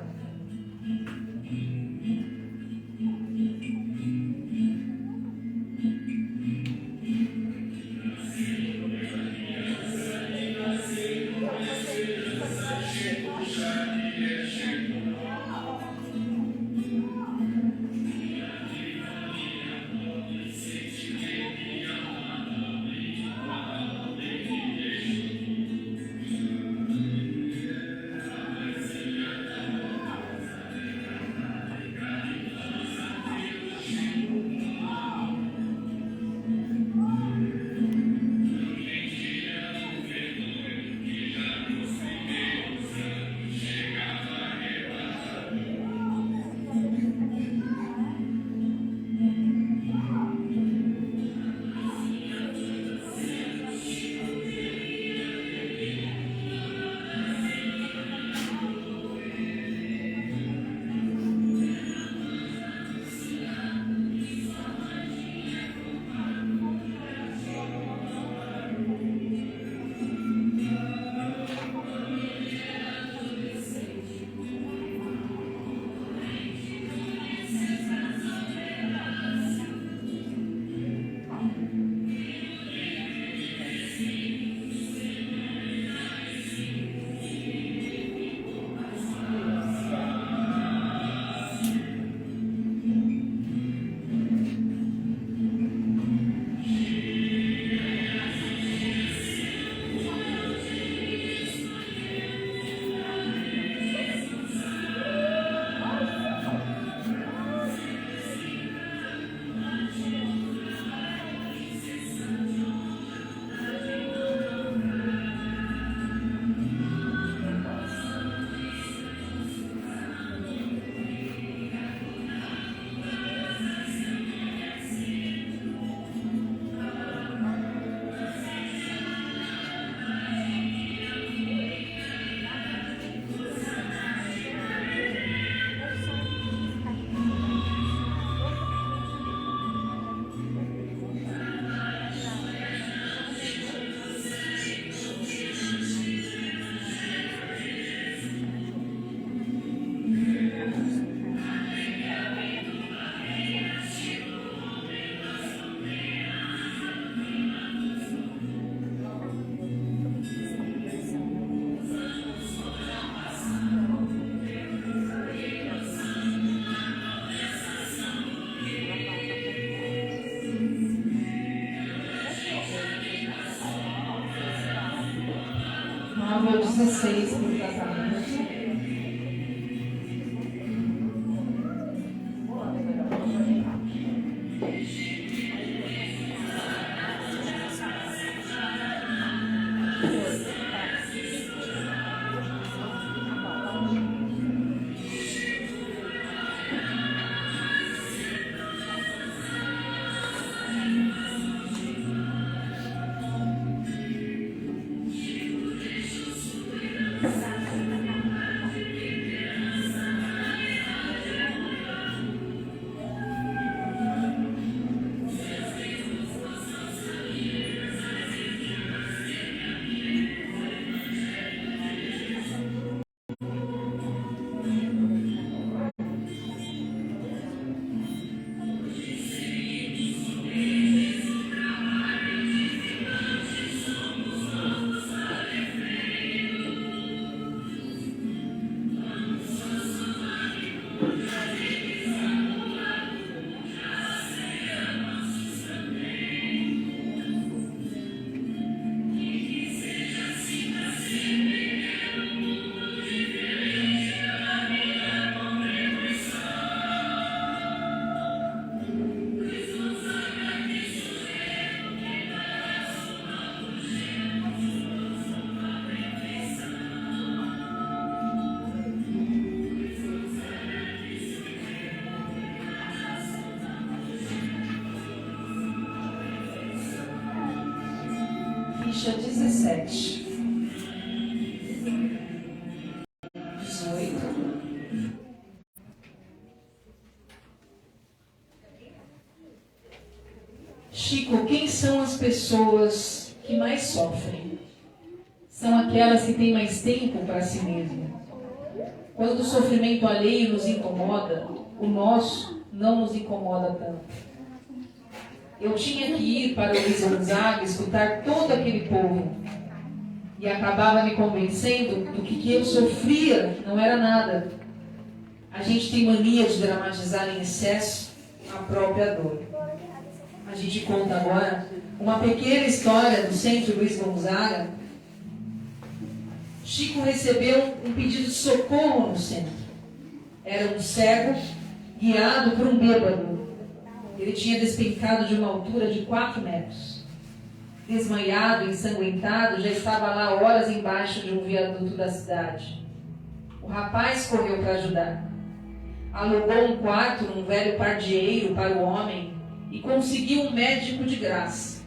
16 para o tratamento. Ficha 17. 18. Chico, quem são as pessoas que mais sofrem? São aquelas que têm mais tempo para si mesmas. Quando o sofrimento alheio nos incomoda, o nosso não nos incomoda tanto. Eu tinha que ir para o Luiz Gonzaga escutar todo aquele povo. E acabava me convencendo do que eu sofria não era nada. A gente tem mania de dramatizar em excesso a própria dor. A gente conta agora uma pequena história do Centro Luiz Gonzaga. Chico recebeu um pedido de socorro no centro. Era um cego guiado por um bêbado. Ele tinha despencado de uma altura de 4 metros. Desmaiado, ensanguentado, já estava lá horas embaixo de um viaduto da cidade. O rapaz correu para ajudar. Alugou um quarto num velho pardieiro para o homem e conseguiu um médico de graça.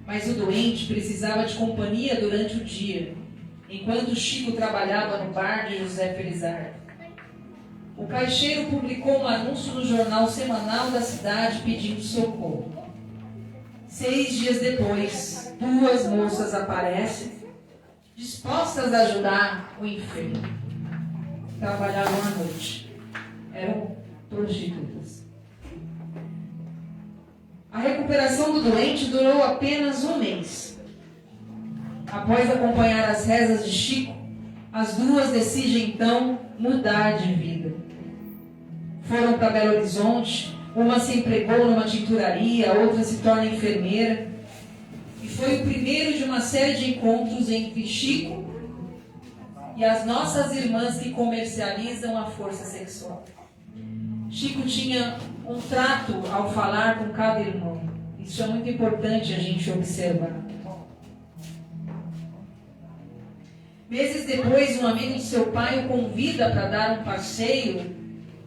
Mas o doente precisava de companhia durante o dia, enquanto Chico trabalhava no bar de José Felizardo. O caixeiro publicou um anúncio no jornal semanal da cidade pedindo socorro. 6 dias depois, 2 moças aparecem, dispostas a ajudar o enfermo. Trabalhavam à noite. Eram prostitutas. A recuperação do doente durou apenas 1 mês. Após acompanhar as rezas de Chico, as 2 decidem então mudar de vida. Foram para Belo Horizonte, uma se empregou numa tinturaria, a outra se torna enfermeira. E foi o primeiro de uma série de encontros entre Chico e as nossas irmãs que comercializam a força sexual. Chico tinha um trato ao falar com cada irmão. Isso é muito importante a gente observar. Meses depois, um amigo de seu pai o convida para dar um passeio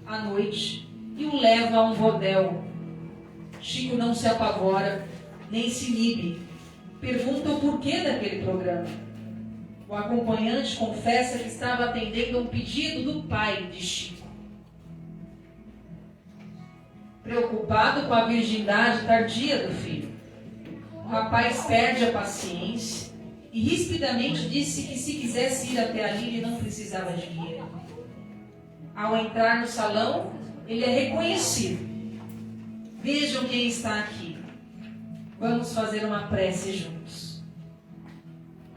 à noite e o leva a um bordel. Chico não se apavora, nem se inibe. Pergunta o porquê daquele programa. O acompanhante confessa que estava atendendo a um pedido do pai de Chico. Preocupado com a virgindade tardia do filho, o rapaz perde a paciência e rispidamente disse que se quisesse ir até ali ele não precisava de dinheiro. Ao entrar no salão, ele é reconhecido. Vejam quem está aqui. Vamos fazer uma prece juntos.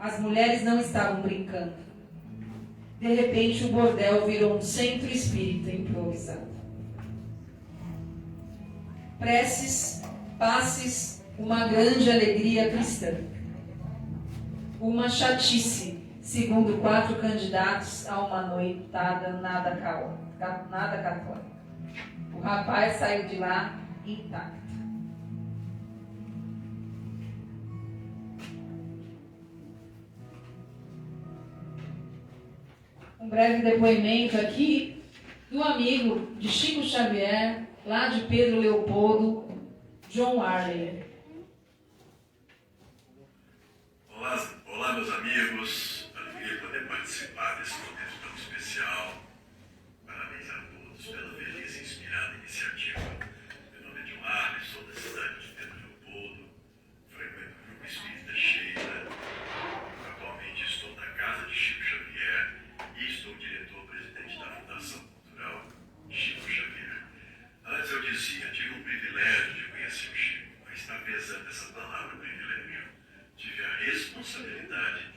As mulheres não estavam brincando. De repente, o bordel virou um centro espírita improvisado. Preces, passes, uma grande alegria cristã. Uma chatice segundo 4 candidatos a uma noitada nada católica. O rapaz saiu de lá intacto. Um breve depoimento aqui do amigo de Chico Xavier, lá de Pedro Leopoldo, John Arley. Olá, meus amigos. Alegria poder participar desse momento tão especial. Parabéns a todos pela feliz e inspirada iniciativa. Meu nome é John Arley, sou da cidade de Pedro Leopoldo, frequento o Grupo Espírita Sheila. Atualmente estou na casa de Chico Xavier e estou diretor-presidente da Fundação Cultural Chico Xavier. Antes eu dizia, tive um privilégio de conhecer o Chico, mas está pesando essa palavra privilégio. Tive a responsabilidade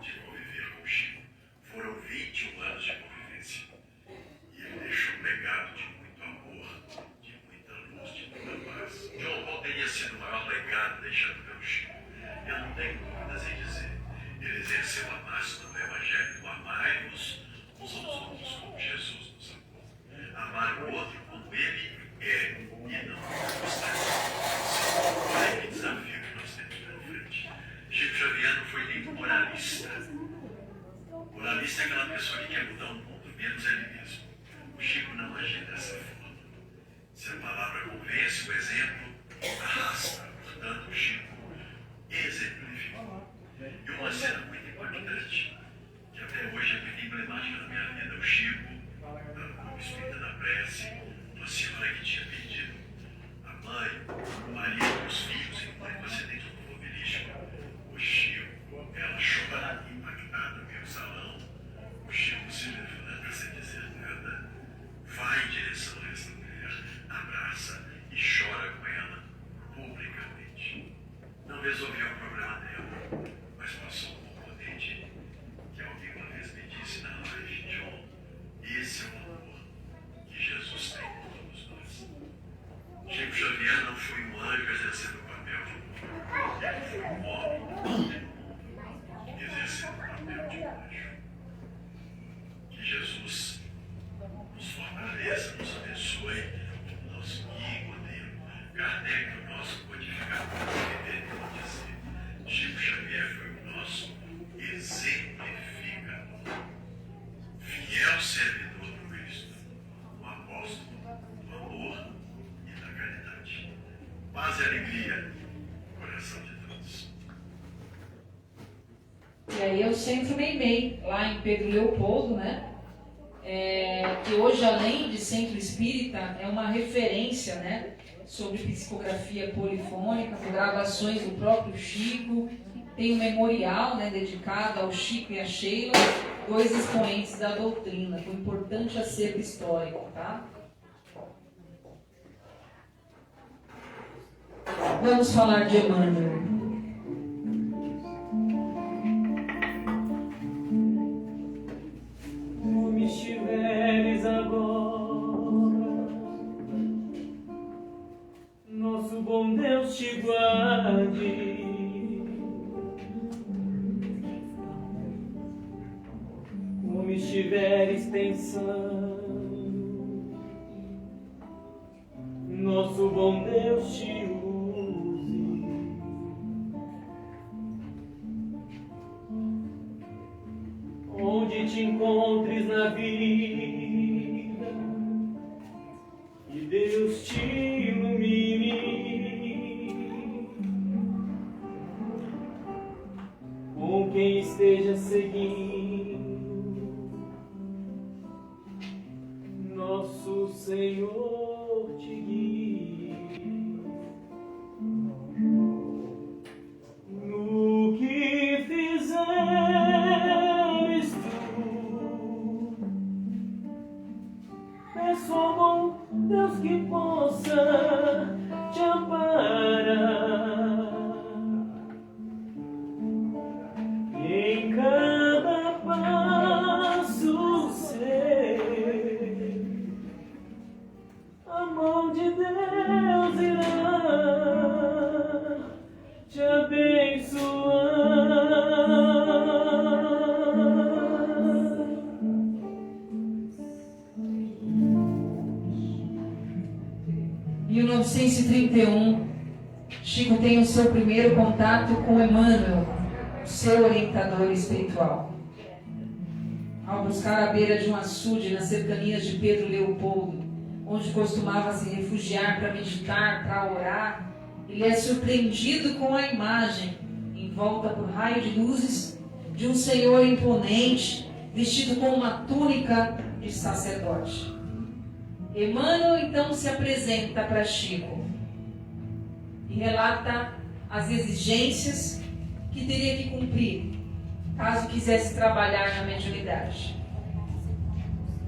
de conviver com o Chico. Foram 21 anos de convivência. E ele deixou um legado de muito amor, de muita luz, de muita paz. John, qual teria sido o maior legado deixado pelo Chico? Eu não tenho dúvidas em dizer. Ele exerceu a máxima do Evangelho: amai-vos uns aos outros como Jesus nos amou. Amar o outro como ele é e não gostaria. Olha que desafio que nós temos pela frente. Chico Xavier não foi nem moralista. Moralista é aquela pessoa que quer mudar o mundo, menos ele mesmo. O Chico não agia dessa forma. Se a palavra convence, o exemplo arrasta. Portanto, o Chico exemplificou. E uma cena muito impactante, que até hoje é muito emblemática na minha vida: o Chico, no Espírita da Prece, uma senhora que tinha perdido a mãe, o marido, os filhos em um acidente automobilístico. O Chico, ela chora impactada no meu salão. O Chico se levanta sem dizer nada, vai em direção a essa mulher, abraça e chora com ela publicamente. Não resolveu o problema dela, mas passou um componente que alguém uma vez me disse na live: John, esse é o amor que Jesus tem por todos nós. Chico Xavier não foi um anjo exercendo o papel de um homem, ele foi um homem exercendo o papel de um anjo. Que Jesus nos fortaleça, nos abençoe, o nosso guia e modelo. Kardec, o nosso codificador, devemos dizer: Chico Xavier foi o nosso exemplificador, fiel servidor do Cristo, o apóstolo do amor e da caridade. Paz e alegria no coração de todos. E aí eu sempre lembrei, lá em Pedro Leopoldo, né? Que hoje, além de centro espírita, é uma referência, né, sobre psicografia polifônica, com gravações do próprio Chico. Tem um memorial, né, dedicado ao Chico e à Sheila, 2 expoentes da doutrina, com importante acervo histórico, tá? Vamos falar de Emmanuel. Como estiveres agora, nosso bom Deus te guarde. Como estiveres pensando, nosso bom Deus te use. Onde te encontres na vida, e Deus te ilumine. Com quem esteja seguindo, nosso Senhor te guie. No que fizeres tu, peço ao bom Deus que possa te amparar em cada passo seu. A mão de Deus irá te abençoar. Chico tem o seu primeiro contato com Emmanuel, seu orientador espiritual. Ao buscar a beira de um açude nas cercanias de Pedro Leopoldo, onde costumava se refugiar para meditar, para orar, ele é surpreendido com a imagem, envolta por raio de luzes, de um senhor imponente, vestido com uma túnica de sacerdote. Emmanuel então se apresenta para Chico e relata as exigências que teria que cumprir caso quisesse trabalhar na mediunidade.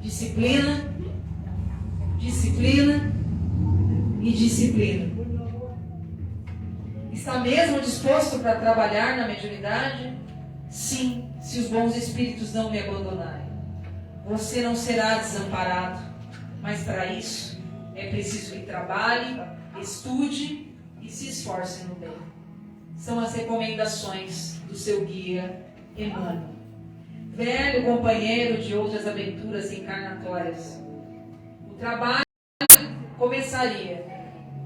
Disciplina, disciplina e disciplina. Está mesmo disposto para trabalhar na mediunidade? Sim, se os bons espíritos não me abandonarem. Você não será desamparado, mas para isso é preciso que trabalhe, estude e se esforce no bem. São as recomendações do seu guia Emmanuel, velho companheiro de outras aventuras encarnatórias. O trabalho começaria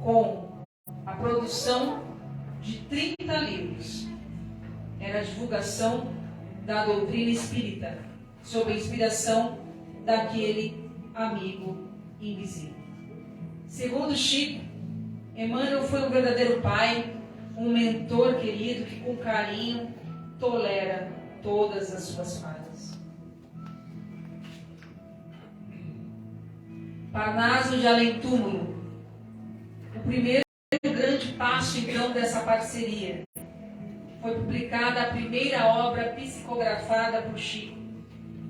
com a produção de 30 livros. Era a divulgação da doutrina espírita, sob a inspiração daquele amigo invisível. Segundo Chico, Emmanuel foi um verdadeiro pai, um mentor querido que com carinho tolera todas as suas falhas. Parnaso de Além-Túmulo. O primeiro grande passo, então, dessa parceria. Foi publicada a primeira obra psicografada por Chico,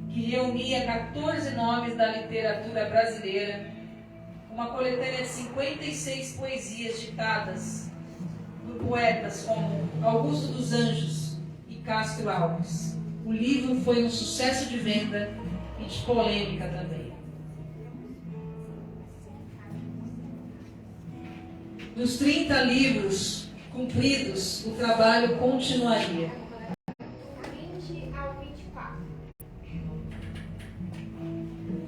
que reunia 14 nomes da literatura brasileira, uma coletânea de 56 poesias ditadas por poetas como Augusto dos Anjos e Castro Alves. O livro foi um sucesso de venda e de polêmica também. Dos 30 livros cumpridos, o trabalho continuaria. 20 ao 24.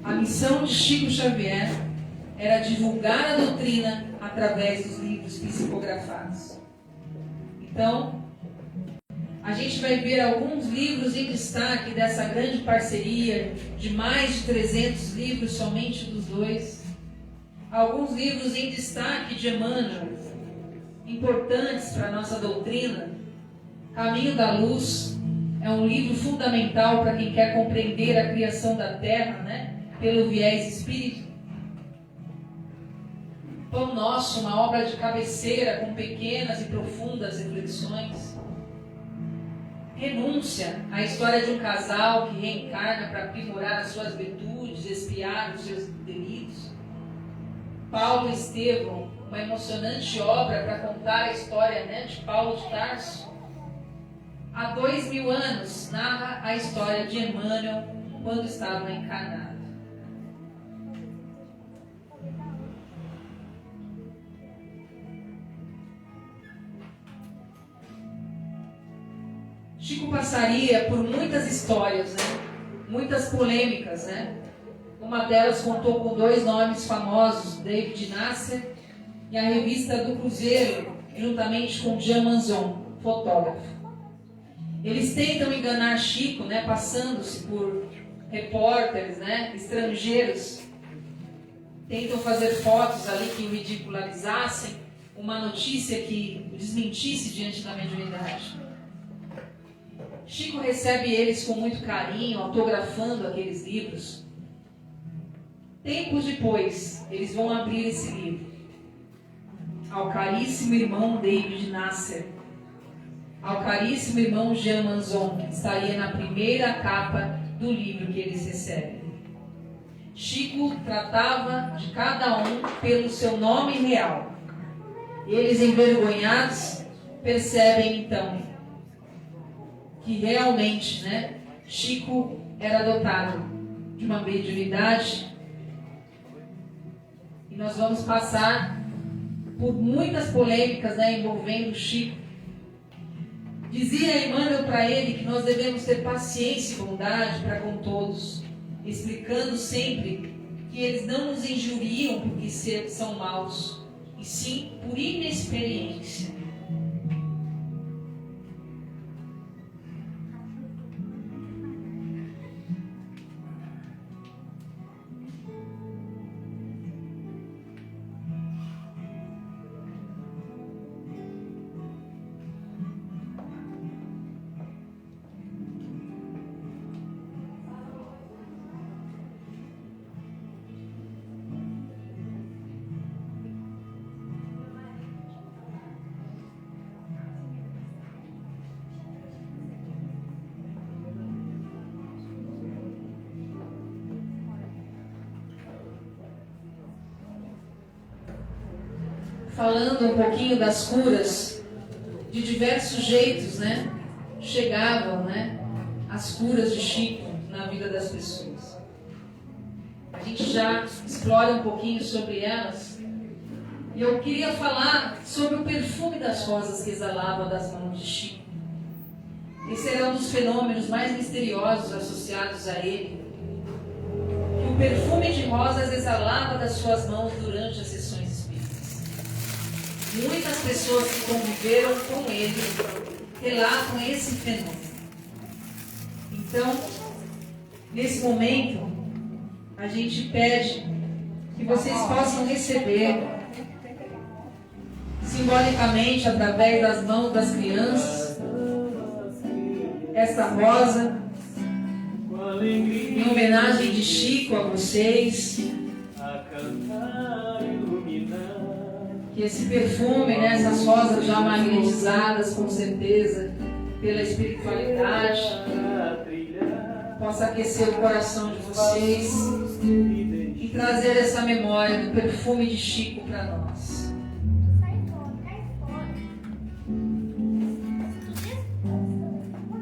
A missão de Chico Xavier era divulgar a doutrina através dos livros psicografados. Então, a gente vai ver alguns livros em destaque dessa grande parceria de mais de 300 livros somente dos dois. Alguns livros em destaque de Emmanuel, importantes para a nossa doutrina. Caminho da Luz é um livro fundamental para quem quer compreender a criação da Terra, pelo viés espírita. Pão Nosso, uma obra de cabeceira com pequenas e profundas reflexões. Renúncia, a história de um casal que reencarna para aprimorar as suas virtudes, expiar os seus delitos. Paulo e Estevão, uma emocionante obra para contar a história de Paulo de Tarso. Há 2000 anos, narra a história de Emmanuel quando estava encarnado. Chico passaria por muitas histórias, muitas polêmicas, Uma delas contou com 2 nomes famosos, David Nasser e a revista do Cruzeiro, juntamente com Jean Manzon, fotógrafo. Eles tentam enganar Chico, passando-se por repórteres, estrangeiros. Tentam fazer fotos ali que o ridicularizassem, uma notícia que o desmentisse diante da mediunidade. Chico recebe eles com muito carinho, autografando aqueles livros. Tempos depois, eles vão abrir esse livro. Ao caríssimo irmão David Nasser, ao caríssimo irmão Jean Manzon, que estaria na primeira capa do livro que eles recebem. Chico tratava de cada um pelo seu nome real. Eles, envergonhados, percebem então que realmente, Chico era dotado de uma mediunidade. E nós vamos passar por muitas polêmicas envolvendo Chico. Dizia Emmanuel para ele que nós devemos ter paciência e bondade para com todos, explicando sempre que eles não nos injuriam porque são maus, e sim por inexperiência. falando um pouquinho das curas, de diversos jeitos, né? Chegavam, né? As curas de Chico na vida das pessoas. A gente já explora um pouquinho sobre elas. E eu queria falar sobre o perfume das rosas que exalava das mãos de Chico. Esse era um dos fenômenos mais misteriosos associados a ele. Que o perfume de rosas exalava das suas mãos durante as sessões espíritas. Muitas pessoas que conviveram com ele relatam esse fenômeno. Então, nesse momento, a gente pede que vocês possam receber, simbolicamente, através das mãos das crianças, esta rosa, em homenagem de Chico a vocês. Que esse perfume, né, essas rosas já magnetizadas, com certeza, pela espiritualidade, possa aquecer o coração de vocês e trazer essa memória do perfume de Chico para nós.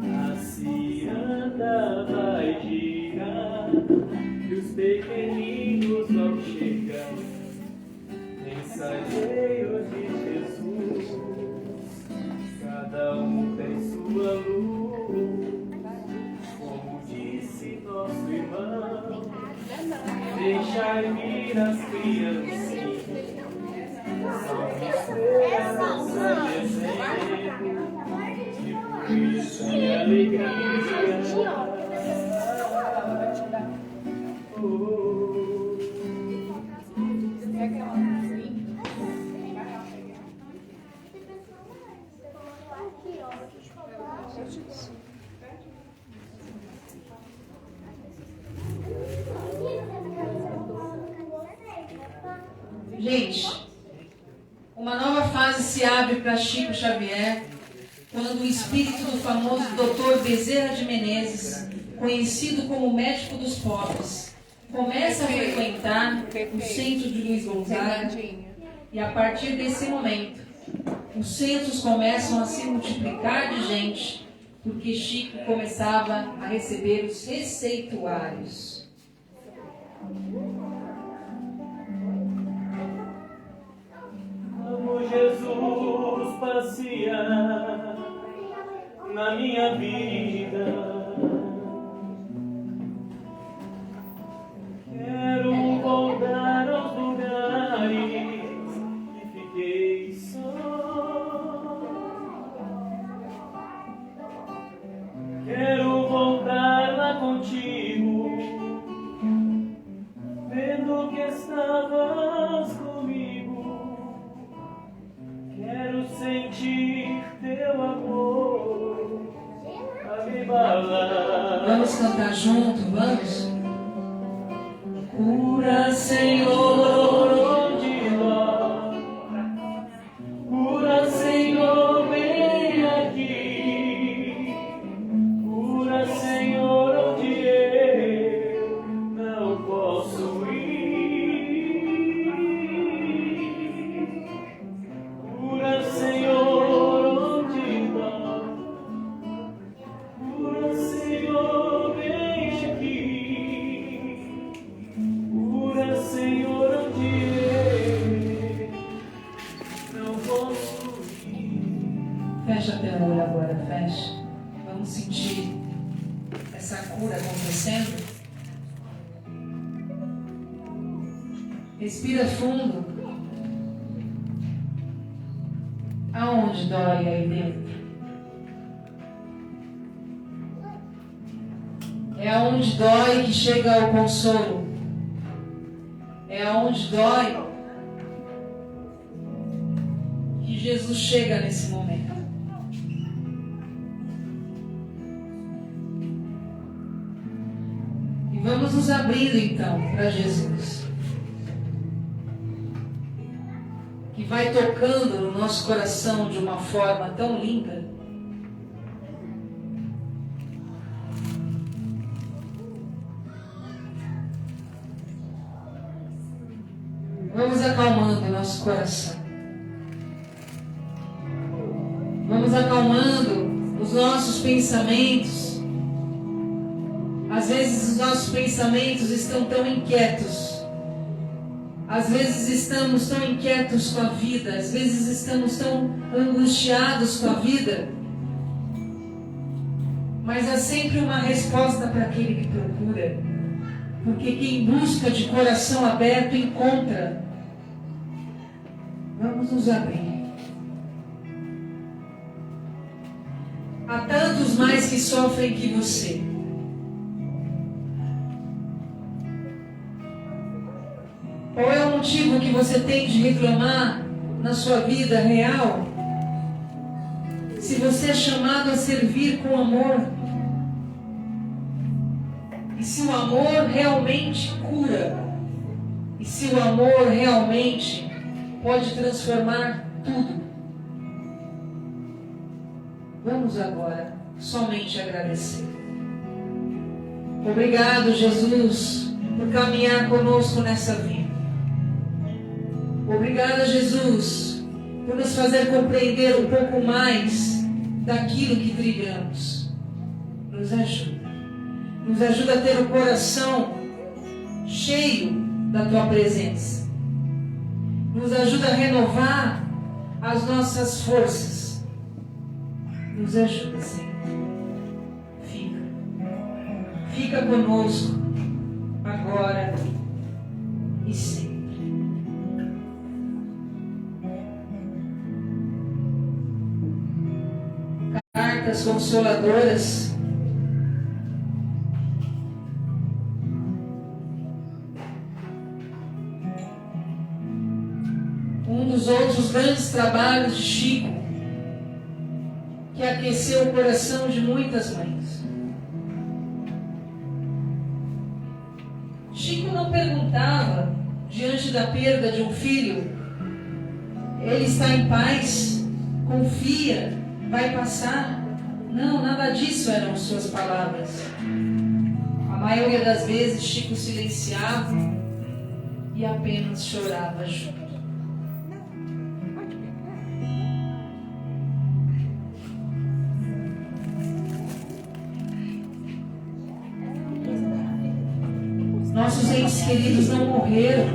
A ciranda vai girar e os pequeninos vão chegar, mensageiros de Jesus, cada um tem sua luz, como disse nosso irmão, deixar vir as criancinhas, são esperança de exemplo, de pureza e alegria. Gente, uma nova fase se abre para Chico Xavier quando o espírito do famoso Dr. Bezerra de Menezes, conhecido como médico dos pobres, começa a frequentar o centro de Luiz Gonzaga, e a partir desse momento, os centros começam a se multiplicar de gente, porque Chico começava a receber os receituários. Amo Jesus passear na minha vida. Quero voltar aos lugares que fiquei só. Quero voltar lá contigo, vendo que estavas comigo. Quero sentir teu amor a me balar. Vamos cantar junto, vamos? Cura, Senhor, onde dói. Cura, Senhor, vem aqui. Cura, Senhor, onde eu não posso ir. Cura, Senhor, onde dói. Cura, Senhor, vem aqui. Cura, Senhor, onde eu não posso ir. Fecha teu olho agora, fecha. Vamos sentir essa cura acontecendo. Respira fundo. Aonde dói aí dentro? É aonde dói que chega o consolo. É aonde dói que Jesus chega nesse momento. E vamos nos abrindo então para Jesus, que vai tocando no nosso coração de uma forma tão linda. Vamos acalmando o nosso coração. Vamos acalmando os nossos pensamentos. Às vezes os nossos pensamentos estão tão inquietos. Às vezes estamos tão inquietos com a vida. Às vezes estamos tão angustiados com a vida. Mas há sempre uma resposta para aquele que procura. Porque quem busca de coração aberto encontra. Vamos nos abrir. Há tantos mais que sofrem que você. Qual é o motivo que você tem de reclamar na sua vida real? Se você é chamado a servir com amor, e se o amor realmente cura, e se o amor realmente pode transformar tudo, vamos agora somente agradecer. Obrigado, Jesus, por caminhar conosco nessa vida. Obrigada, Jesus, por nos fazer compreender um pouco mais daquilo que trilhamos. Nos ajuda. Nos ajuda a ter o coração cheio da Tua presença. Nos ajuda a renovar as nossas forças. Nos ajuda, Senhor. Fica conosco agora e sempre. Cartas consoladoras. Um dos outros grandes trabalhos de Chico, que aqueceu o coração de muitas mães. Chico não perguntava, diante da perda de um filho, ele está em paz, confia, vai passar. Não, nada disso eram suas palavras. A maioria das vezes Chico silenciava e apenas chorava junto. Nossos entes queridos não morreram,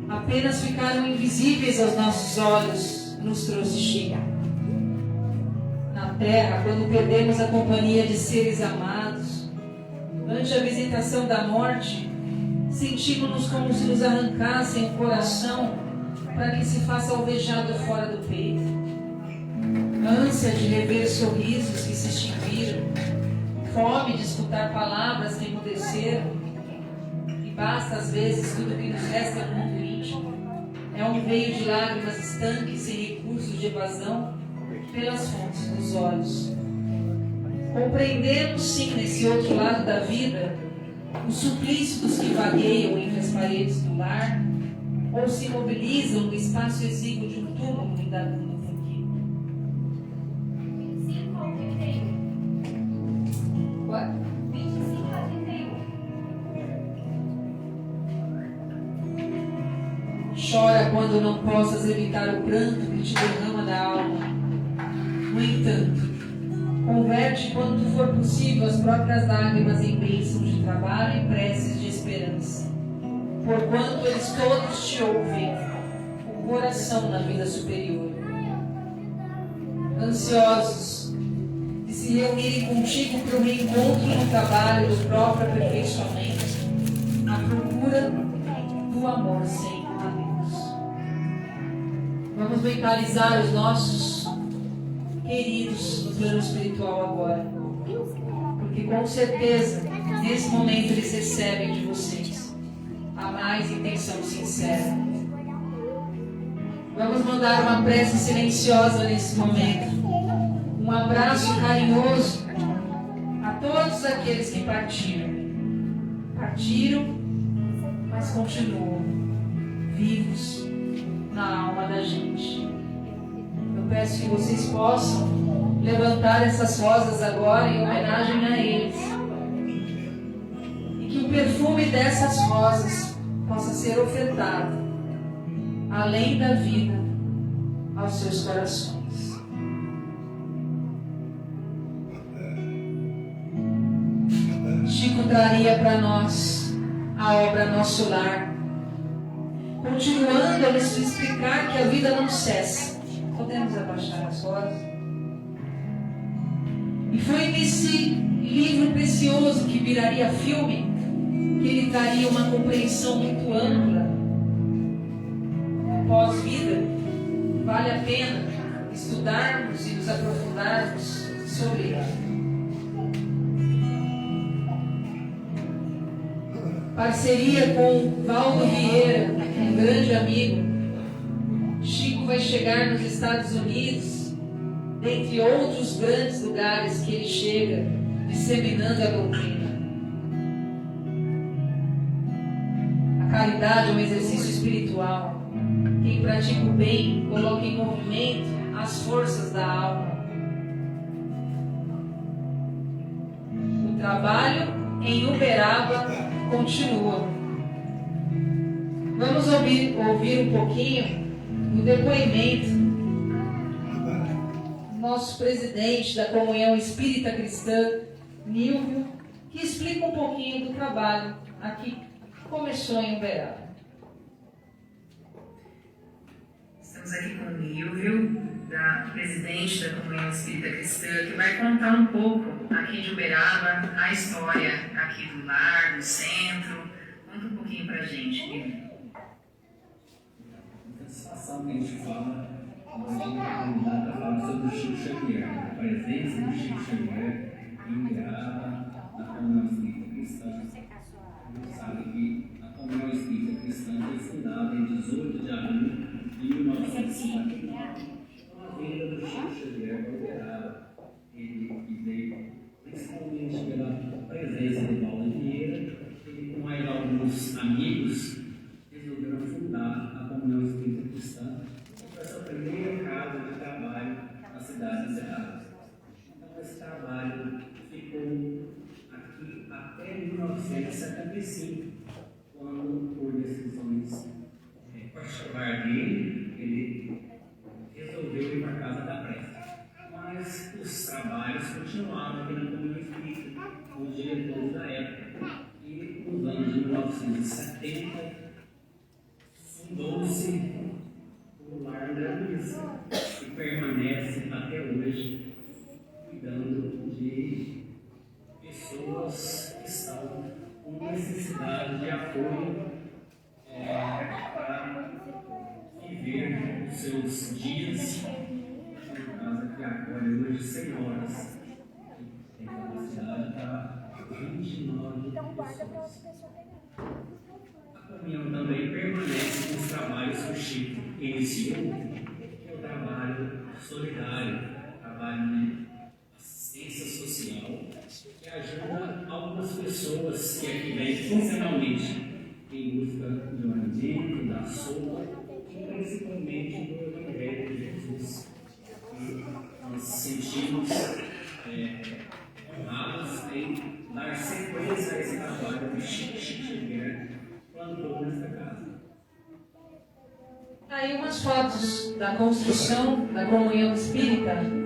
apenas ficaram invisíveis aos nossos olhos, nos trouxe Chico. Na terra, quando perdemos a companhia de seres amados, ante a visitação da morte, sentimos-nos como se nos arrancassem o coração para que se faça alvejado fora do peito. Ânsia de rever sorrisos que se extinguiram, fome de escutar palavras que emudeceram. Basta às vezes tudo que nos resta no mundo íntimo. É um veio de lágrimas estanques sem recursos de evasão pelas fontes dos olhos. Compreendemos sim nesse outro lado da vida o suplício dos que vagueiam entre as paredes do lar ou se mobilizam no espaço exíguo de um túmulo indagando no tranquilo. 25 ao 31. What? 25 ao 31. Chora quando não possas evitar o pranto que te derrama da alma. No entanto, converte quando for possível as próprias lágrimas em bênçãos de trabalho e preces de esperança. Porquanto eles todos te ouvem, o coração na vida superior. Ansiosos de se reunirem contigo para o reencontro no trabalho do próprio aperfeiçoamento, à procura do amor sem. Vamos mentalizar os nossos queridos no plano espiritual agora. Porque com certeza, nesse momento eles recebem de vocês a mais intenção sincera. Vamos mandar uma prece silenciosa nesse momento. Um abraço carinhoso a todos aqueles que partiram. Partiram, mas continuam vivos na alma da gente. Eu peço que vocês possam levantar essas rosas agora em homenagem a eles. E que o perfume dessas rosas possa ser ofertado, além da vida, aos seus corações. traria para nós a obra Nosso Lar, continuando a nos explicar que a vida não cessa. Podemos abaixar as vozes? E foi nesse livro precioso que viraria filme que ele traria uma compreensão muito ampla pós-vida. Vale a pena estudarmos e nos aprofundarmos sobre ele. Parceria com Valdo Vieira, um grande amigo. Chico vai chegar nos Estados Unidos, dentre outros grandes lugares que ele chega, disseminando a doutrina. A caridade é um exercício espiritual. Quem pratica o bem coloca em movimento as forças da alma. O trabalho em Uberaba continua. Vamos ouvir um pouquinho do depoimento do nosso presidente da Comunhão Espírita Cristã, Nilvio, que explica um pouquinho do trabalho aqui que começou em Uberaba. Estamos aqui com o Nilvio, presidente da Comunhão Espírita Cristã, que vai contar um pouco aqui de Uberaba, a história aqui do lar, do centro. Conta um pouquinho pra gente, Nilvio. A satisfação que a gente fala, nós temos a oportunidade de falar sobre o Chico Xavier, a presença do Chico Xavier em Uberaba, na Comunhão Espírita Cristã. A gente sabe que a Comunhão Espírita Cristã foi fundada em 18 de abril de 1959. A vinda do Chico Xavier para Uberaba, ele veio principalmente pela presença de Valdo Vieira, e com mais alguns amigos resolveram fundar a Comunhão Espírita Cristã, que foi essa primeira casa de trabalho na cidade de Uberaba. Então esse trabalho ficou aqui até 1975, quando, por decisões particular dele, ele resolveu ir para a Casa da Prece. Mas os trabalhos continuaram aqui na Comunhão Espírita, com os diretores da época. E nos anos de 1970, fundou-se o Lar da Luísa, que permanece até hoje, cuidando de pessoas que estão com necessidade de apoio para viver os seus dias. Uma casa que acolhe hoje senhoras, que tem capacidade para 29 pessoas. A comunhão também permanece com os trabalhos que o Chico iniciou, que é o trabalho solidário, trabalho de assistência social, que ajuda algumas pessoas que aqui vêm funcionalmente em busca do alimento, da sopa e principalmente do Evangelho de Jesus. E nós sentimos honrados em dar sequência a esse trabalho que Chico Xavier plantou nesta casa. Aí umas fotos da construção da Comunhão Espírita.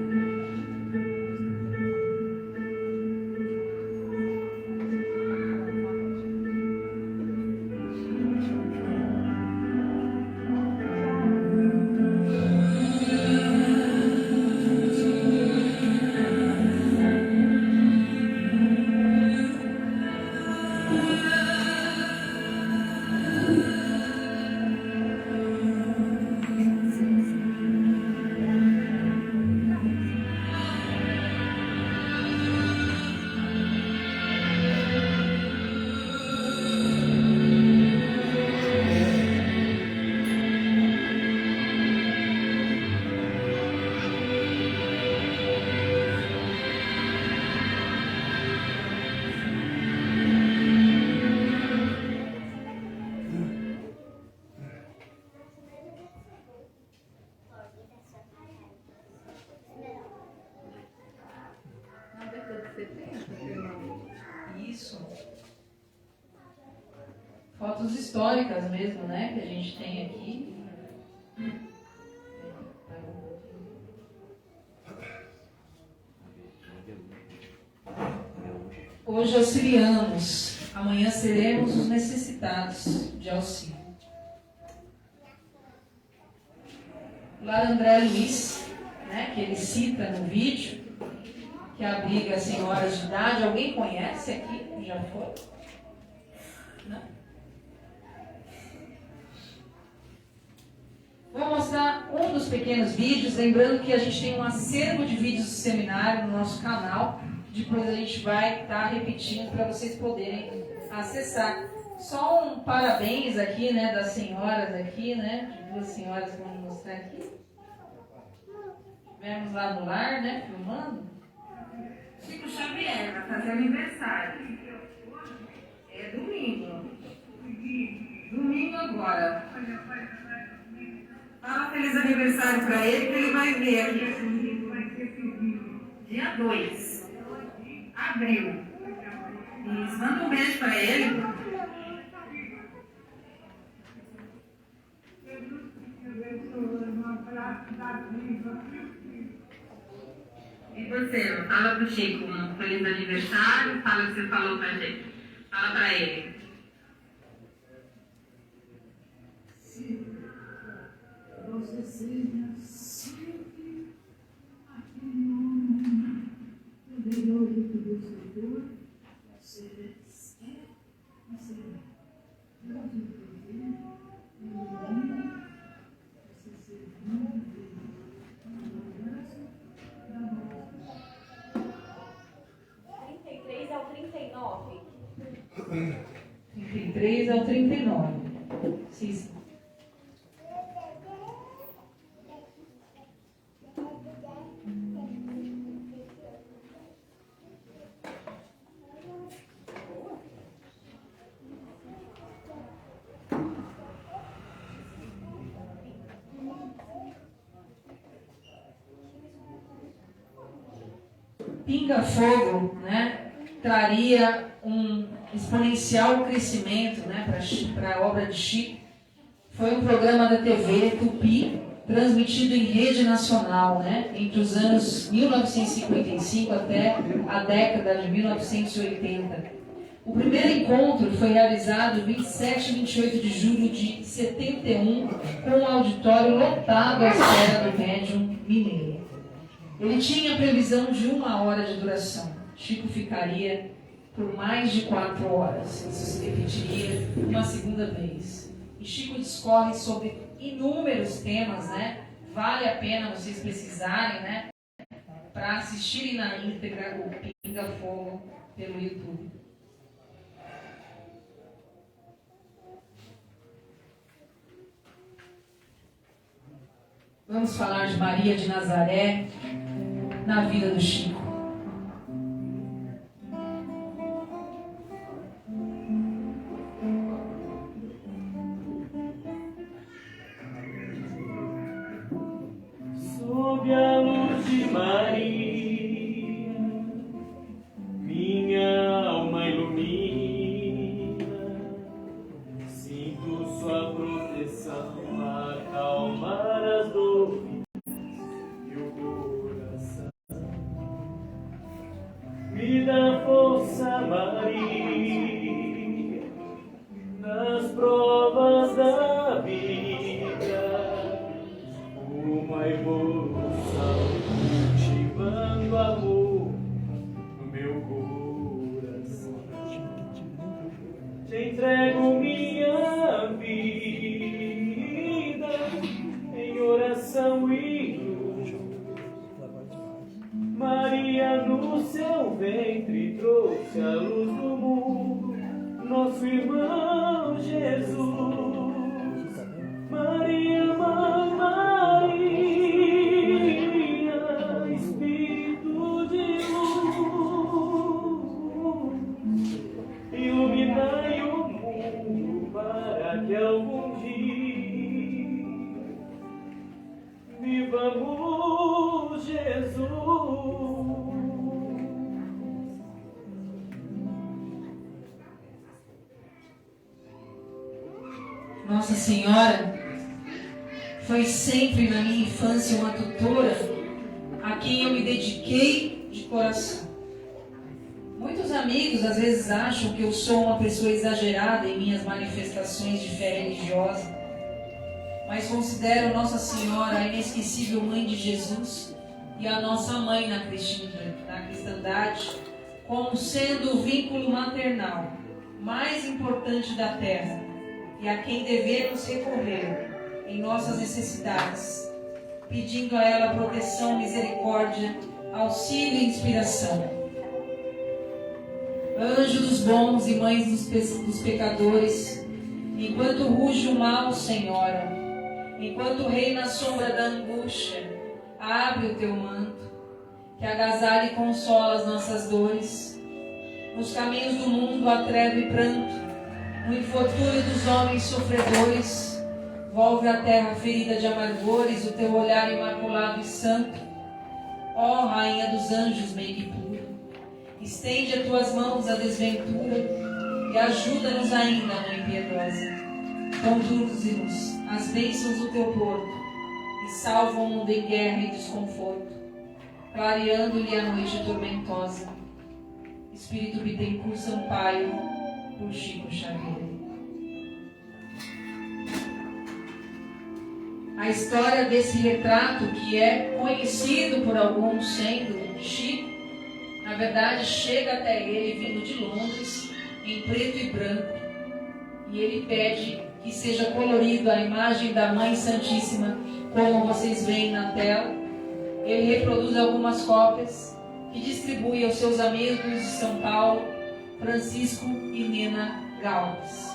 Isso. Fotos históricas mesmo, né? Que a gente tem aqui. Hoje auxiliamos, amanhã seremos os necessitados de auxílio. Lá André Luiz, né, que ele cita no vídeo, que abriga senhoras de idade. Alguém conhece aqui? Já foi? Não? Vou mostrar um dos pequenos vídeos, lembrando que a gente tem um acervo de vídeos do seminário no nosso canal. Depois a gente vai estar repetindo para vocês poderem acessar. Só um parabéns aqui, né, das senhoras aqui, né, de duas senhoras que vamos mostrar aqui. Estivemos lá no lar, né, filmando. Chico Xavier vai fazer aniversário. É domingo. Domingo agora. Fala feliz aniversário para ele que ele vai ver aqui. Dia 2. Abril. Isso, manda um beijo para ele. E você, fala pro Chico um feliz aniversário, fala o que você falou pra gente. Fala pra ele. Você seja sempre aquele homem poderoso que Deus criou, você é e será. Deus te proteja, ilumina, você seja muito feliz. Um abraço da nossa. 33 ao 39. 33 ao 39. Sim. Pinga Fogo, né, traria um exponencial crescimento, né, para a obra de Chico. Foi um programa da TV Tupi, transmitido em rede nacional, né, entre os anos 1955 até a década de 1980. O primeiro encontro foi realizado 27 e 28 de julho de 71, com um auditório lotado à espera do médium mineiro. Ele tinha previsão de 1 hora de duração. Chico ficaria por mais de 4 horas. Isso se repetiria uma segunda vez. E Chico discorre sobre inúmeros temas, né? Vale a pena vocês pesquisarem, né, para assistirem na íntegra o Pinga Fogo pelo YouTube. Vamos falar de Maria de Nazaré na vida do Chico. Sob a luz de Maria, minha alma ilumina. Sinto sua proteção a acalmar as dores e o coração. Me dá força, Maria, nas provas da vida. Uma evolução cultivando amor no meu coração. Te entrego minha vida em oração e luz. Maria no seu ventre trouxe a luz do mundo, nosso irmão Jesus. Maria, Mãe Maria, Espírito de luz, iluminai o mundo para que algum dia vivamos Jesus. Nossa Senhora foi sempre na minha infância uma tutora a quem eu me dediquei de coração. Muitos amigos amigos às vezes acham que eu sou uma pessoa exagerada em minhas manifestações de fé religiosa, mas considero Nossa Senhora a inesquecível Mãe de Jesus e a nossa mãe na cristandade como sendo o vínculo maternal mais importante da terra e a quem devemos recorrer em nossas necessidades, pedindo a ela proteção, misericórdia, auxílio e inspiração. Anjo dos bons e mães dos pecadores, enquanto ruge o mal, Senhora, enquanto reina a sombra da angústia, abre o teu manto, que agasalha e consola as nossas dores. Nos caminhos do mundo há treva e pranto, no infortúnio dos homens sofredores, volve a terra ferida de amargores, o teu olhar imaculado e santo. Ó Rainha dos anjos, meio pura, estende as tuas mãos à desventura e ajuda-nos ainda, Mãe piedosa. Conduze-nos às bênçãos do teu porto e salva o mundo em guerra e desconforto, clareando-lhe a noite tormentosa. Espírito Bittencourt Sampaio, por Chico Xavier. A história desse retrato, que é conhecido por alguns sendo Chico, na verdade chega até ele vindo de Londres, em preto e branco, e ele pede que seja colorido a imagem da Mãe Santíssima, como vocês veem na tela. Ele reproduz algumas cópias que distribui aos seus amigos de São Paulo, Francisco e Nina Galves.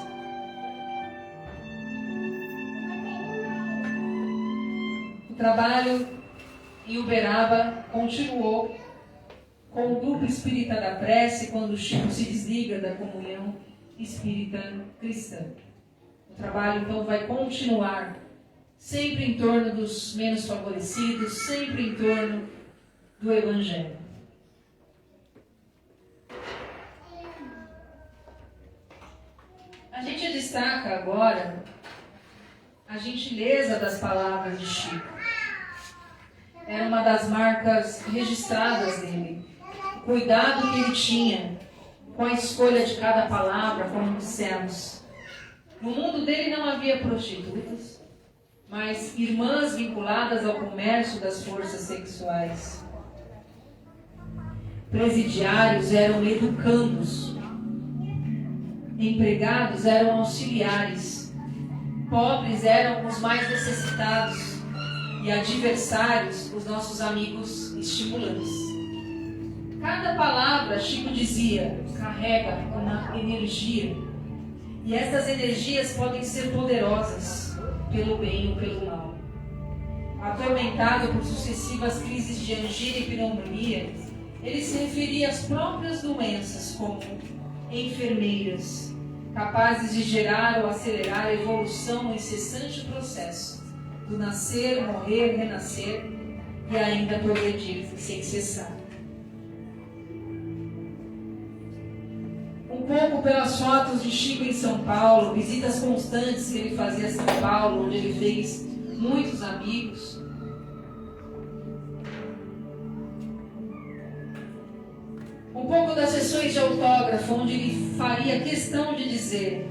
O trabalho em Uberaba continuou com o grupo espírita da prece quando Chico se desliga da comunhão espírita cristã. O trabalho então vai continuar sempre em torno dos menos favorecidos, sempre em torno do Evangelho. A gente destaca agora a gentileza das palavras de Chico. Era uma das marcas registradas dele. O cuidado que ele tinha com a escolha de cada palavra, como dissemos. No mundo dele não havia prostitutas, mas irmãs vinculadas ao comércio das forças sexuais. Presidiários eram educandos, empregados eram auxiliares, pobres eram os mais necessitados e adversários os nossos amigos estimulantes. Cada palavra, Chico dizia, carrega uma energia, e essas energias podem ser poderosas pelo bem ou pelo mal. Atormentado por sucessivas crises de angina e pneumonia, ele se referia às próprias doenças como enfermeiras, capazes de gerar ou acelerar a evolução no incessante processo do nascer, morrer, renascer e ainda progredir sem cessar. Um pouco pelas fotos de Chico em São Paulo, visitas constantes que ele fazia a São Paulo, onde ele fez muitos amigos. Um pouco das sessões de autógrafo, onde ele faria questão de dizer,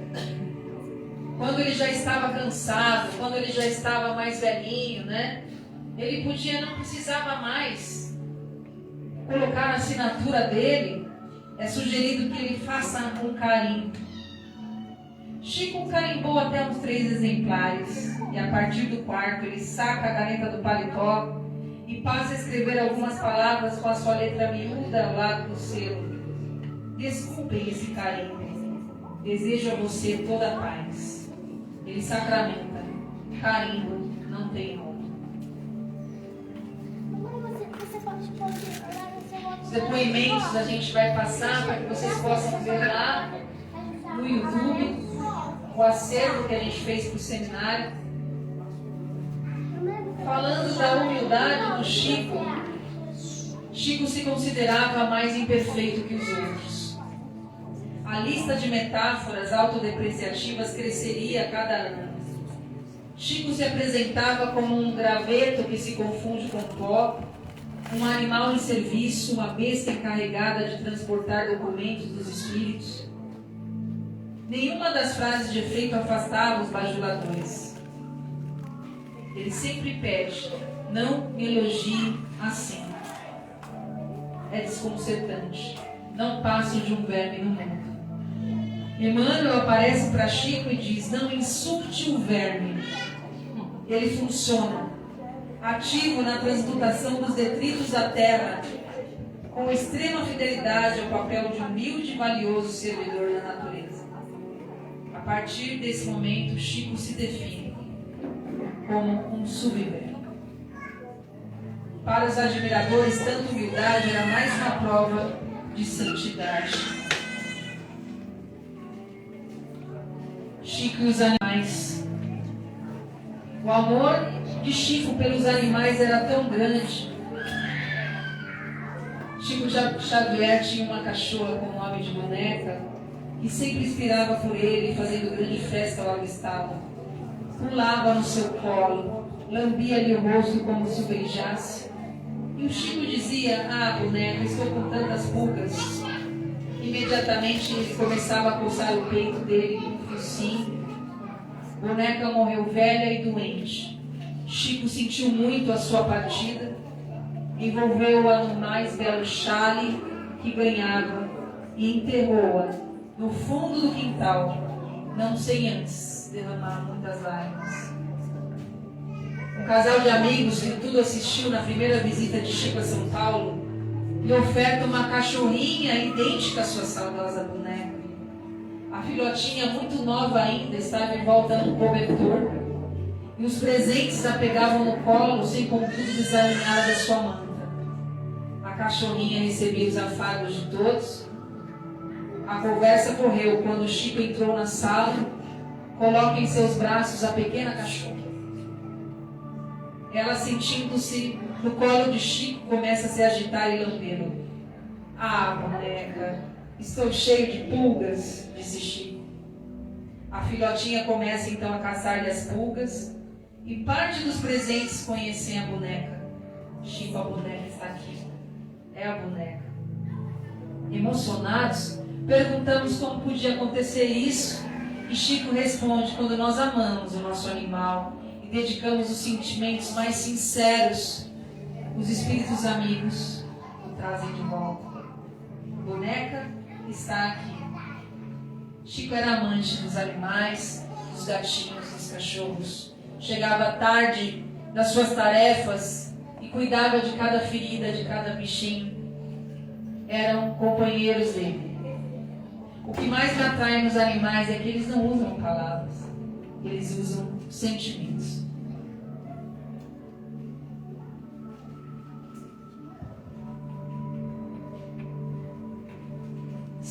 quando ele já estava cansado, quando ele já estava mais velhinho, né? Ele podia, não precisava mais colocar a assinatura dele. É sugerido que ele faça um carimbo. Chico carimbou até uns 3 exemplares, e a partir do quarto ele saca a caneta do paletó e passa a escrever algumas palavras com a sua letra miúda ao lado do selo. Desculpem esse carimbo, desejo a você toda a paz. Ele sacramenta, carimbo não tem nome. Os depoimentos a gente vai passar para que vocês possam ver lá no YouTube o acervo que a gente fez para o seminário, falando da humildade do Chico. Chico se considerava mais imperfeito que os outros. A lista de metáforas autodepreciativas cresceria a cada ano. Chico se apresentava como um graveto que se confunde com pó, um animal em serviço, uma besta encarregada de transportar documentos dos espíritos. Nenhuma das frases de efeito afastava os bajuladores. Ele sempre pede: não me elogie assim. É desconcertante. Não passo de um verme no mundo. Emmanuel aparece para Chico e diz: não insulte o verme. Ele funciona, ativo na transmutação dos detritos da terra, com extrema fidelidade ao papel de humilde e valioso servidor da natureza. A partir desse momento, Chico se define como um subverme. Para os admiradores, tanta humildade era mais uma prova de santidade. Chico e os animais. O amor de Chico pelos animais era tão grande. Chico Xavier tinha uma cachorra com nome de Boneca, que sempre inspirava por ele, fazendo grande festa ao avistá-la. Pulava no seu colo, lambia-lhe o rosto como se o beijasse. E o Chico dizia: ah, Boneca, estou com tantas pulgas. Imediatamente ele começava a coçar o peito dele com um focinho. Boneca morreu velha e doente. Chico sentiu muito a sua partida, envolveu-a no mais belo chale que ganhava e enterrou-a no fundo do quintal, não sem antes derramar muitas lágrimas. Um casal de amigos que tudo assistiu na primeira visita de Chico a São Paulo lhe oferta uma cachorrinha idêntica à sua saudosa boneca. A filhotinha, muito nova ainda, estava envolta num cobertor e os presentes a pegavam no colo, sem contudo desalinhar da sua manta. A cachorrinha recebia os afagos de todos. A conversa correu quando Chico entrou na sala, coloca em seus braços a pequena cachorra. Ela, sentindo-se no colo de Chico, começa a se agitar e lambê-lo. Ah, boneca, estou cheio de pulgas, disse Chico. A filhotinha começa então a caçar-lhe as pulgas e parte dos presentes conhecem a boneca. Chico, a boneca está aqui. É a boneca. Emocionados, perguntamos como podia acontecer isso e Chico responde: quando nós amamos o nosso animal e dedicamos os sentimentos mais sinceros, os espíritos amigos o trazem de volta. Boneca está aqui. Chico era amante dos animais, dos gatinhos, dos cachorros. Chegava tarde das suas tarefas e cuidava de cada ferida, de cada bichinho. Eram companheiros dele. O que mais me atrai nos animais é que eles não usam palavras, eles usam sentimentos.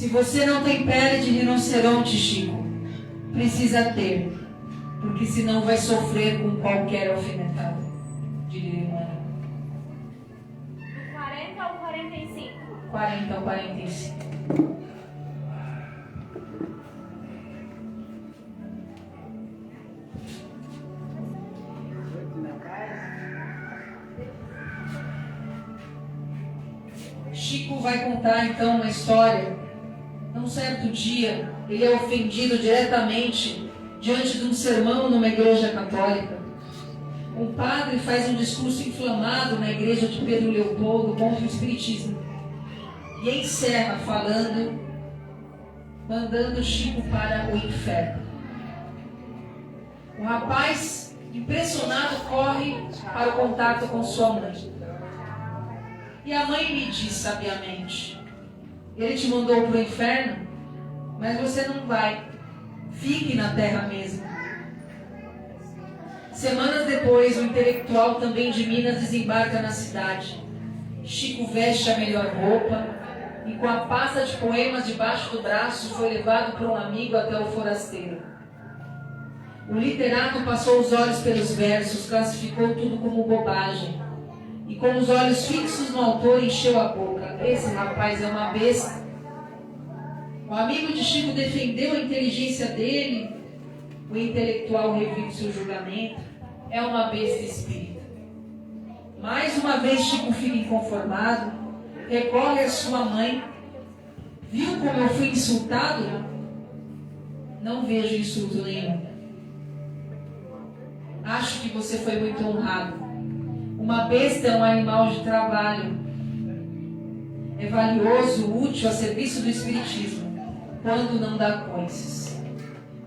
Se você não tem pele de rinoceronte, Chico, precisa ter, porque senão vai sofrer com qualquer alfinetada, diria Emmanuel. 40 ou 45? 40 ou 45. Chico vai contar então uma história. Num certo dia, ele é ofendido diretamente diante de um sermão numa igreja católica. Um padre faz um discurso inflamado na igreja de Pedro Leopoldo contra o espiritismo e encerra falando, mandando Chico para o inferno. O rapaz, impressionado, corre para o contato com sua mãe. E a mãe lhe diz sabiamente: ele te mandou para o inferno, mas você não vai. Fique na terra mesmo. Semanas depois, o intelectual também de Minas desembarca na cidade. Chico veste a melhor roupa e com a pasta de poemas debaixo do braço foi levado por um amigo até o forasteiro. O literato passou os olhos pelos versos, classificou tudo como bobagem e com os olhos fixos no autor encheu a boca: esse rapaz é uma besta. O amigo de Chico defendeu a inteligência dele. O intelectual reviu seu julgamento: é uma besta espírita. Mais uma vez Chico fica inconformado, recorre à sua mãe. Viu como eu fui insultado? Não vejo insulto nenhum. Acho que você foi muito honrado. Uma besta é um animal de trabalho. É valioso, útil a serviço do espiritismo, quando não dá coices.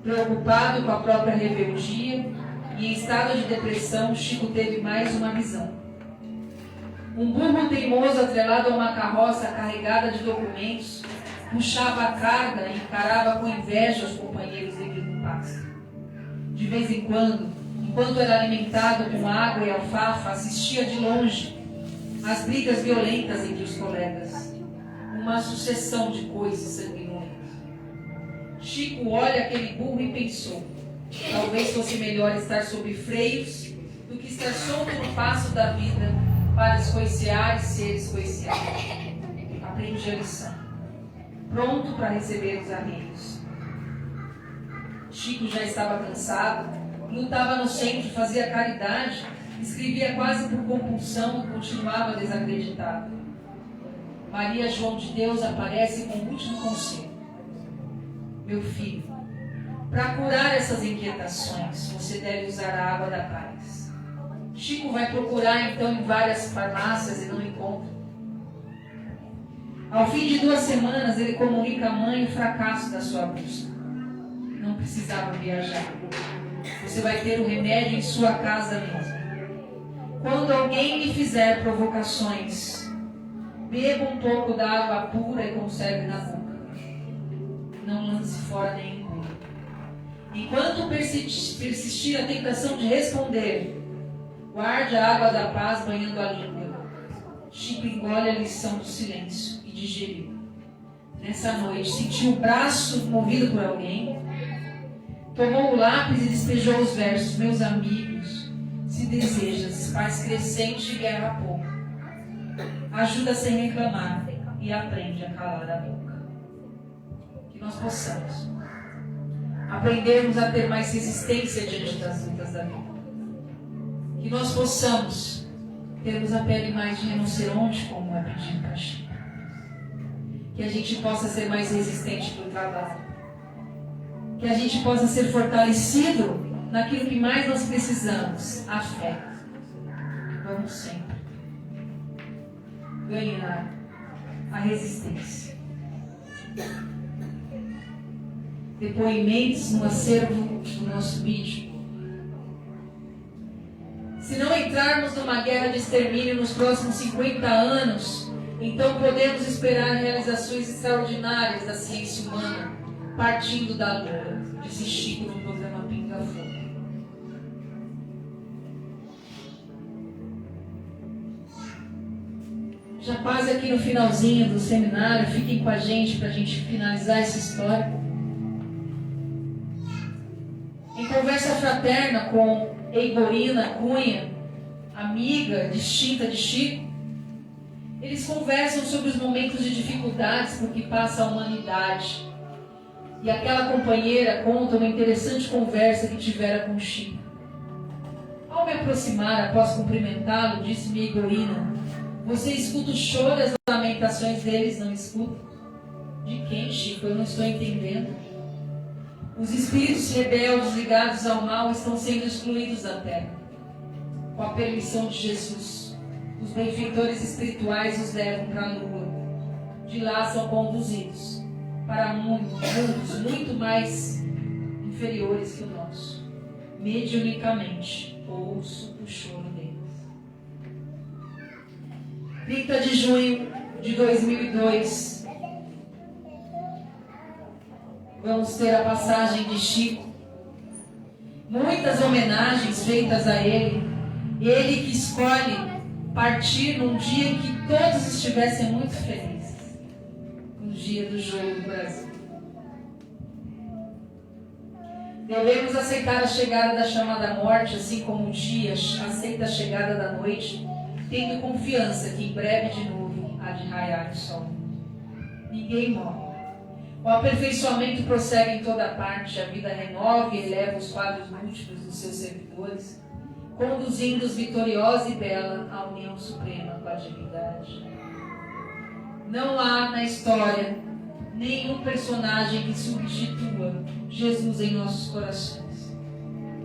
Preocupado com a própria rebeldia e em estado de depressão, Chico teve mais uma visão. Um burro teimoso atrelado a uma carroça carregada de documentos puxava a carga e encarava com inveja os companheiros devido ao pasto. De vez em quando, enquanto era alimentado com água e alfafa, assistia de longe às brigas violentas entre os colegas. Uma sucessão de coisas sanguinolentas. Chico olha aquele burro e pensou: talvez fosse melhor estar sob freios do que estar solto no passo da vida para escoiciar e ser escoiciado. Aprendi a lição. Pronto para receber os arreios. Chico já estava cansado, lutava no centro, fazia caridade, escrevia quase por compulsão e continuava desacreditado. Maria João de Deus aparece com o último conselho. Meu filho, para curar essas inquietações, você deve usar a água da paz. Chico vai procurar então em várias farmácias e não encontra. Ao fim de 2 semanas, ele comunica à mãe o fracasso da sua busca. Não precisava viajar. Você vai ter o remédio em sua casa mesmo. Quando alguém lhe fizer provocações, beba um pouco da água pura e conserve na boca. Não lance fora nem engula. Enquanto persistir a tentação de responder, guarde a água da paz banhando a língua. Chico engole a lição do silêncio e digeriu. Nessa noite, sentiu o braço movido por alguém, tomou o lápis e despejou os versos: meus amigos, se desejas paz crescente e guerra pouco, ajuda sem reclamar e aprende a calar a boca. Que nós possamos aprendermos a ter mais resistência diante das lutas da vida. Que nós possamos termos a pele mais de rinoceronte, como é pedido para Chico. Que a gente possa ser mais resistente para o trabalho. Que a gente possa ser fortalecido naquilo que mais nós precisamos, a fé. Vamos sempre ganhar a resistência. Depoimentos no acervo do nosso vídeo. Se não entrarmos numa guerra de extermínio nos próximos 50 anos, então podemos esperar realizações extraordinárias da ciência humana, partindo da Lua, disse Chico no programa Pinga Fogo. Já quase aqui no finalzinho do seminário, fiquem com a gente para a gente finalizar essa história. Em conversa fraterna com Eiborina Cunha, amiga distinta de Chico, eles conversam sobre os momentos de dificuldades por que passa a humanidade. E aquela companheira conta uma interessante conversa que tivera com Chico. Ao me aproximar após cumprimentá-lo, disse-me Eiborina: você escuta o choro e as lamentações deles, não escuta? De quem, Chico? Eu não estou entendendo. Os espíritos rebeldes ligados ao mal estão sendo excluídos da terra. Com a permissão de Jesus, os benfeitores espirituais os levam para a lua. De lá são conduzidos para mundos muito mais inferiores que o nosso. Mediunicamente, ouço o choro deles. 30 de junho de 2002. Vamos ter a passagem de Chico. Muitas homenagens feitas a ele. Ele que escolhe partir num dia em que todos estivessem muito felizes. No dia do jogo do Brasil. Devemos aceitar a chegada da chama da morte, assim como o dia aceita a chegada da noite, tendo confiança que em breve de novo há de raiar o sol. Ninguém morre. O aperfeiçoamento prossegue em toda parte, a vida renova e eleva os quadros múltiplos dos seus servidores, conduzindo-os vitoriosa e bela à união suprema com a divindade. Não há na história nenhum personagem que substitua Jesus em nossos corações.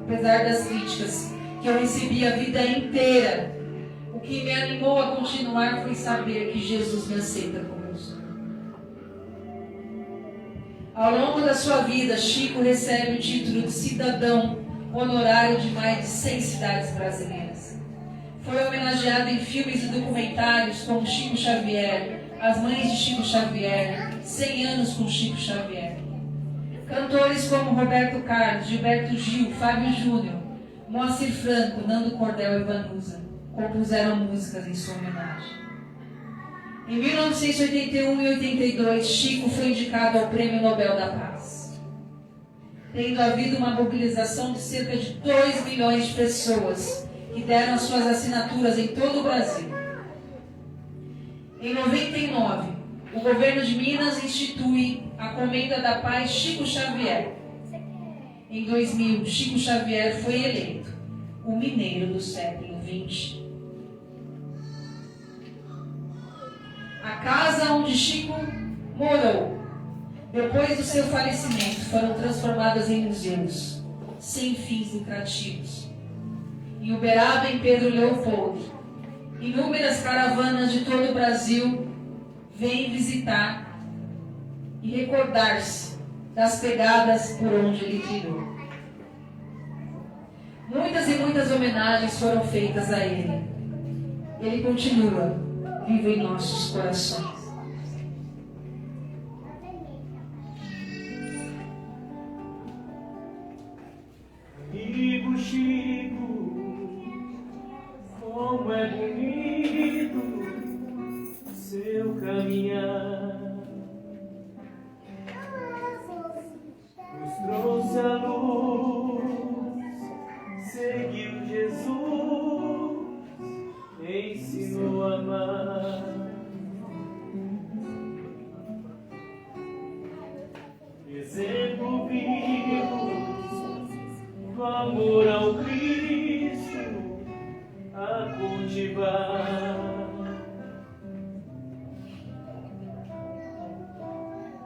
Apesar das críticas que eu recebi a vida inteira, o que me animou a continuar foi saber que Jesus me aceita como eu sou. Ao longo da sua vida, Chico recebe o título de cidadão honorário de mais de 100 cidades brasileiras. Foi homenageado em filmes e documentários como Chico Xavier, As Mães de Chico Xavier, 100 anos com Chico Xavier. Cantores como Roberto Carlos, Gilberto Gil, Fábio Júnior, Moacir Franco, Nando Cordel e Vanusa compuseram músicas em sua homenagem. Em 1981 e 82, Chico foi indicado ao Prêmio Nobel da Paz, tendo havido uma mobilização de cerca de 2 milhões de pessoas que deram as suas assinaturas em todo o Brasil. Em 99, o governo de Minas institui a Comenda da Paz Chico Xavier. Em 2000, Chico Xavier foi eleito o mineiro do século XX. A casa onde Chico morou, depois do seu falecimento, foram transformadas em museus, sem fins lucrativos. Em Uberaba, em Pedro Leopoldo, inúmeras caravanas de todo o Brasil vêm visitar e recordar-se das pegadas por onde ele trilhou. Muitas e muitas homenagens foram feitas a ele. Ele continua vivo em nossos corações. Amigo Chico, como é bonito seu caminhar, nos trouxe a luz, seguiu Jesus, ensinou a amar. Exemplo vivo do amor ao Cristo a cultivar,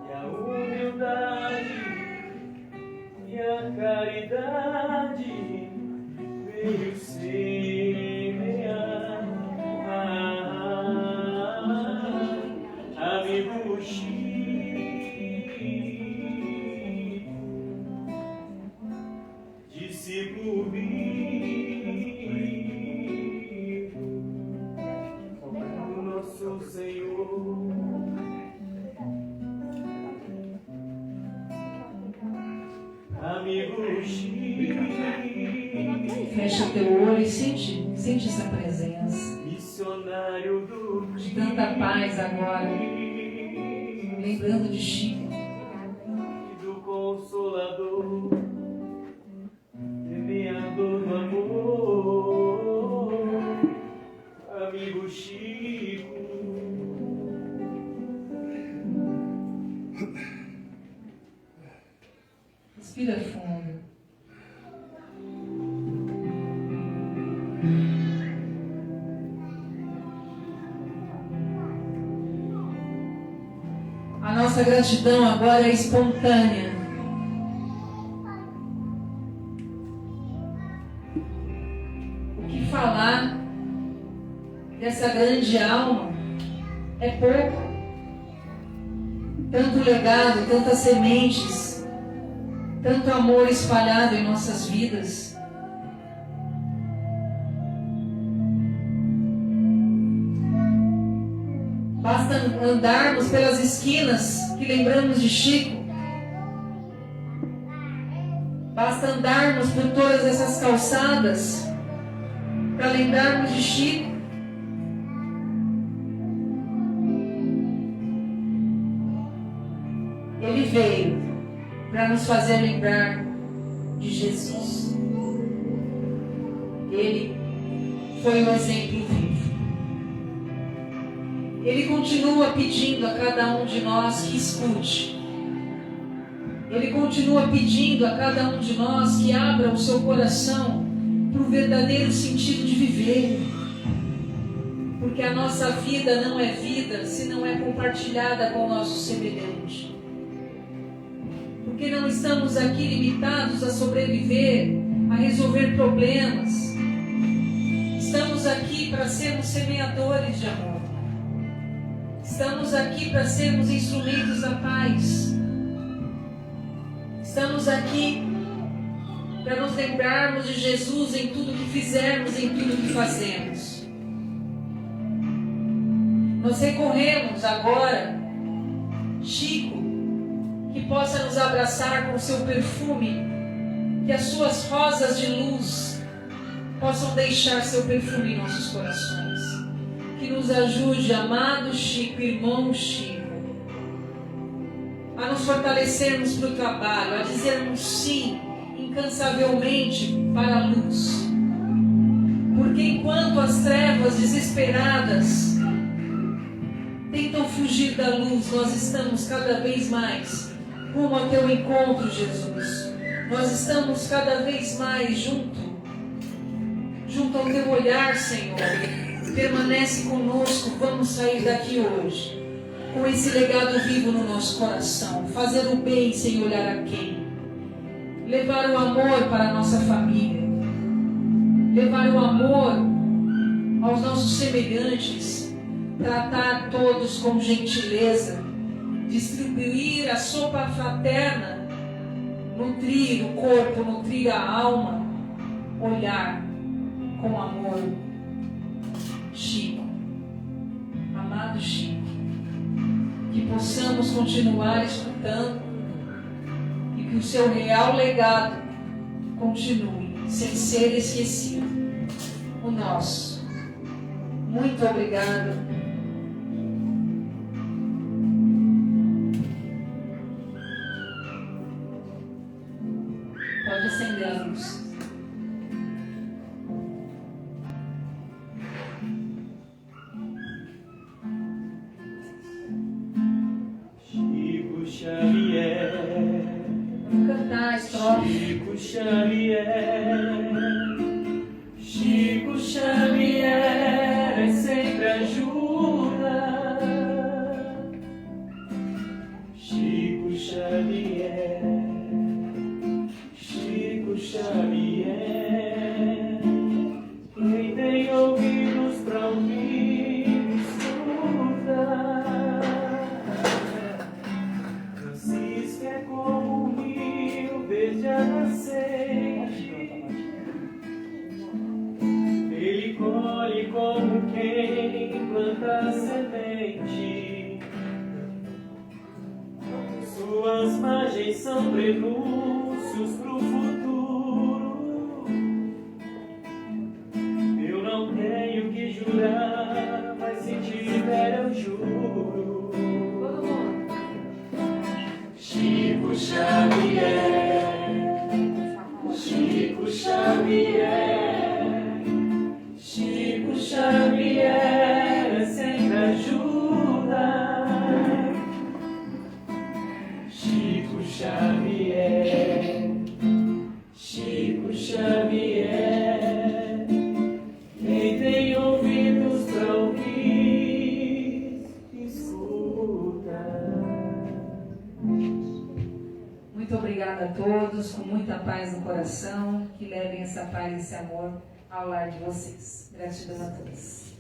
e a humildade e a caridade veio semear. Amigo Chico, discípulo vivo do nosso Senhor. Amigo Chico, Fecha teu olho e sente essa presença missionário do de tanta paz agora, lembrando de Chico, e do Consolador, semeador do amor. Amigo Chico, respira fundo. A nossa gratidão agora é espontânea. O que falar dessa grande alma é pouco. Tanto legado, tantas sementes, tanto amor espalhado em nossas vidas. Basta andarmos pelas esquinas que lembramos de Chico. Basta andarmos por todas essas calçadas para lembrarmos de Chico. Ele veio para nos fazer lembrar de Jesus. Ele foi um exemplo vivo. Ele continua pedindo a cada um de nós que escute. Ele continua pedindo a cada um de nós que abra o seu coração para o verdadeiro sentido de viver. Porque a nossa vida não é vida se não é compartilhada com o nosso semelhante. Porque não estamos aqui limitados a sobreviver, a resolver problemas. Estamos aqui para sermos semeadores de amor. Estamos aqui para sermos instrumentos da paz. Estamos aqui para nos lembrarmos de Jesus em tudo que fizermos, em tudo que fazemos. Nós recorremos agora, Chico, que possa nos abraçar com o seu perfume, que as suas rosas de luz possam deixar seu perfume em nossos corações. Que nos ajude, amado Chico, irmão Chico, a nos fortalecermos para o trabalho, a dizermos sim incansavelmente para a luz. Porque enquanto as trevas desesperadas tentam fugir da luz, nós estamos cada vez mais rumo ao teu encontro, Jesus. Nós estamos cada vez mais junto ao teu olhar, Senhor. Permanece conosco. Vamos sair daqui hoje com esse legado vivo no nosso coração. Fazer o bem sem olhar a quem. Levar o amor para a nossa família. Levar o amor aos nossos semelhantes. Tratar todos com gentileza. Distribuir a sopa fraterna. Nutrir o corpo, nutrir a alma. Olhar com amor. Chico, amado Chico, que possamos continuar escutando e que o seu real legado continue sem ser esquecido. O nosso. Muito obrigada. Pode acender a luz. Chico Xavier, Chico Xavier sempre ajuda. Chico Xavier, Chico Xavier, quem tem ouvidos para ouvir, escuta. Francisco é como um rio verde a nascente, ele colhe como quem planta semente. Suas margens são prenúncios pro futuro. Eu não tenho que jurar, mas se tiver eu juro. Chico Xavier, Chico Xavier, Chico Xavier sempre ajuda. Chico Xavier, Chico Xavier, quem tem ouvidos para ouvir, escuta. Muito obrigada a todos, com muita paz no coração, que levem essa paz e esse amor ao lar de vocês. Gratidão a todos.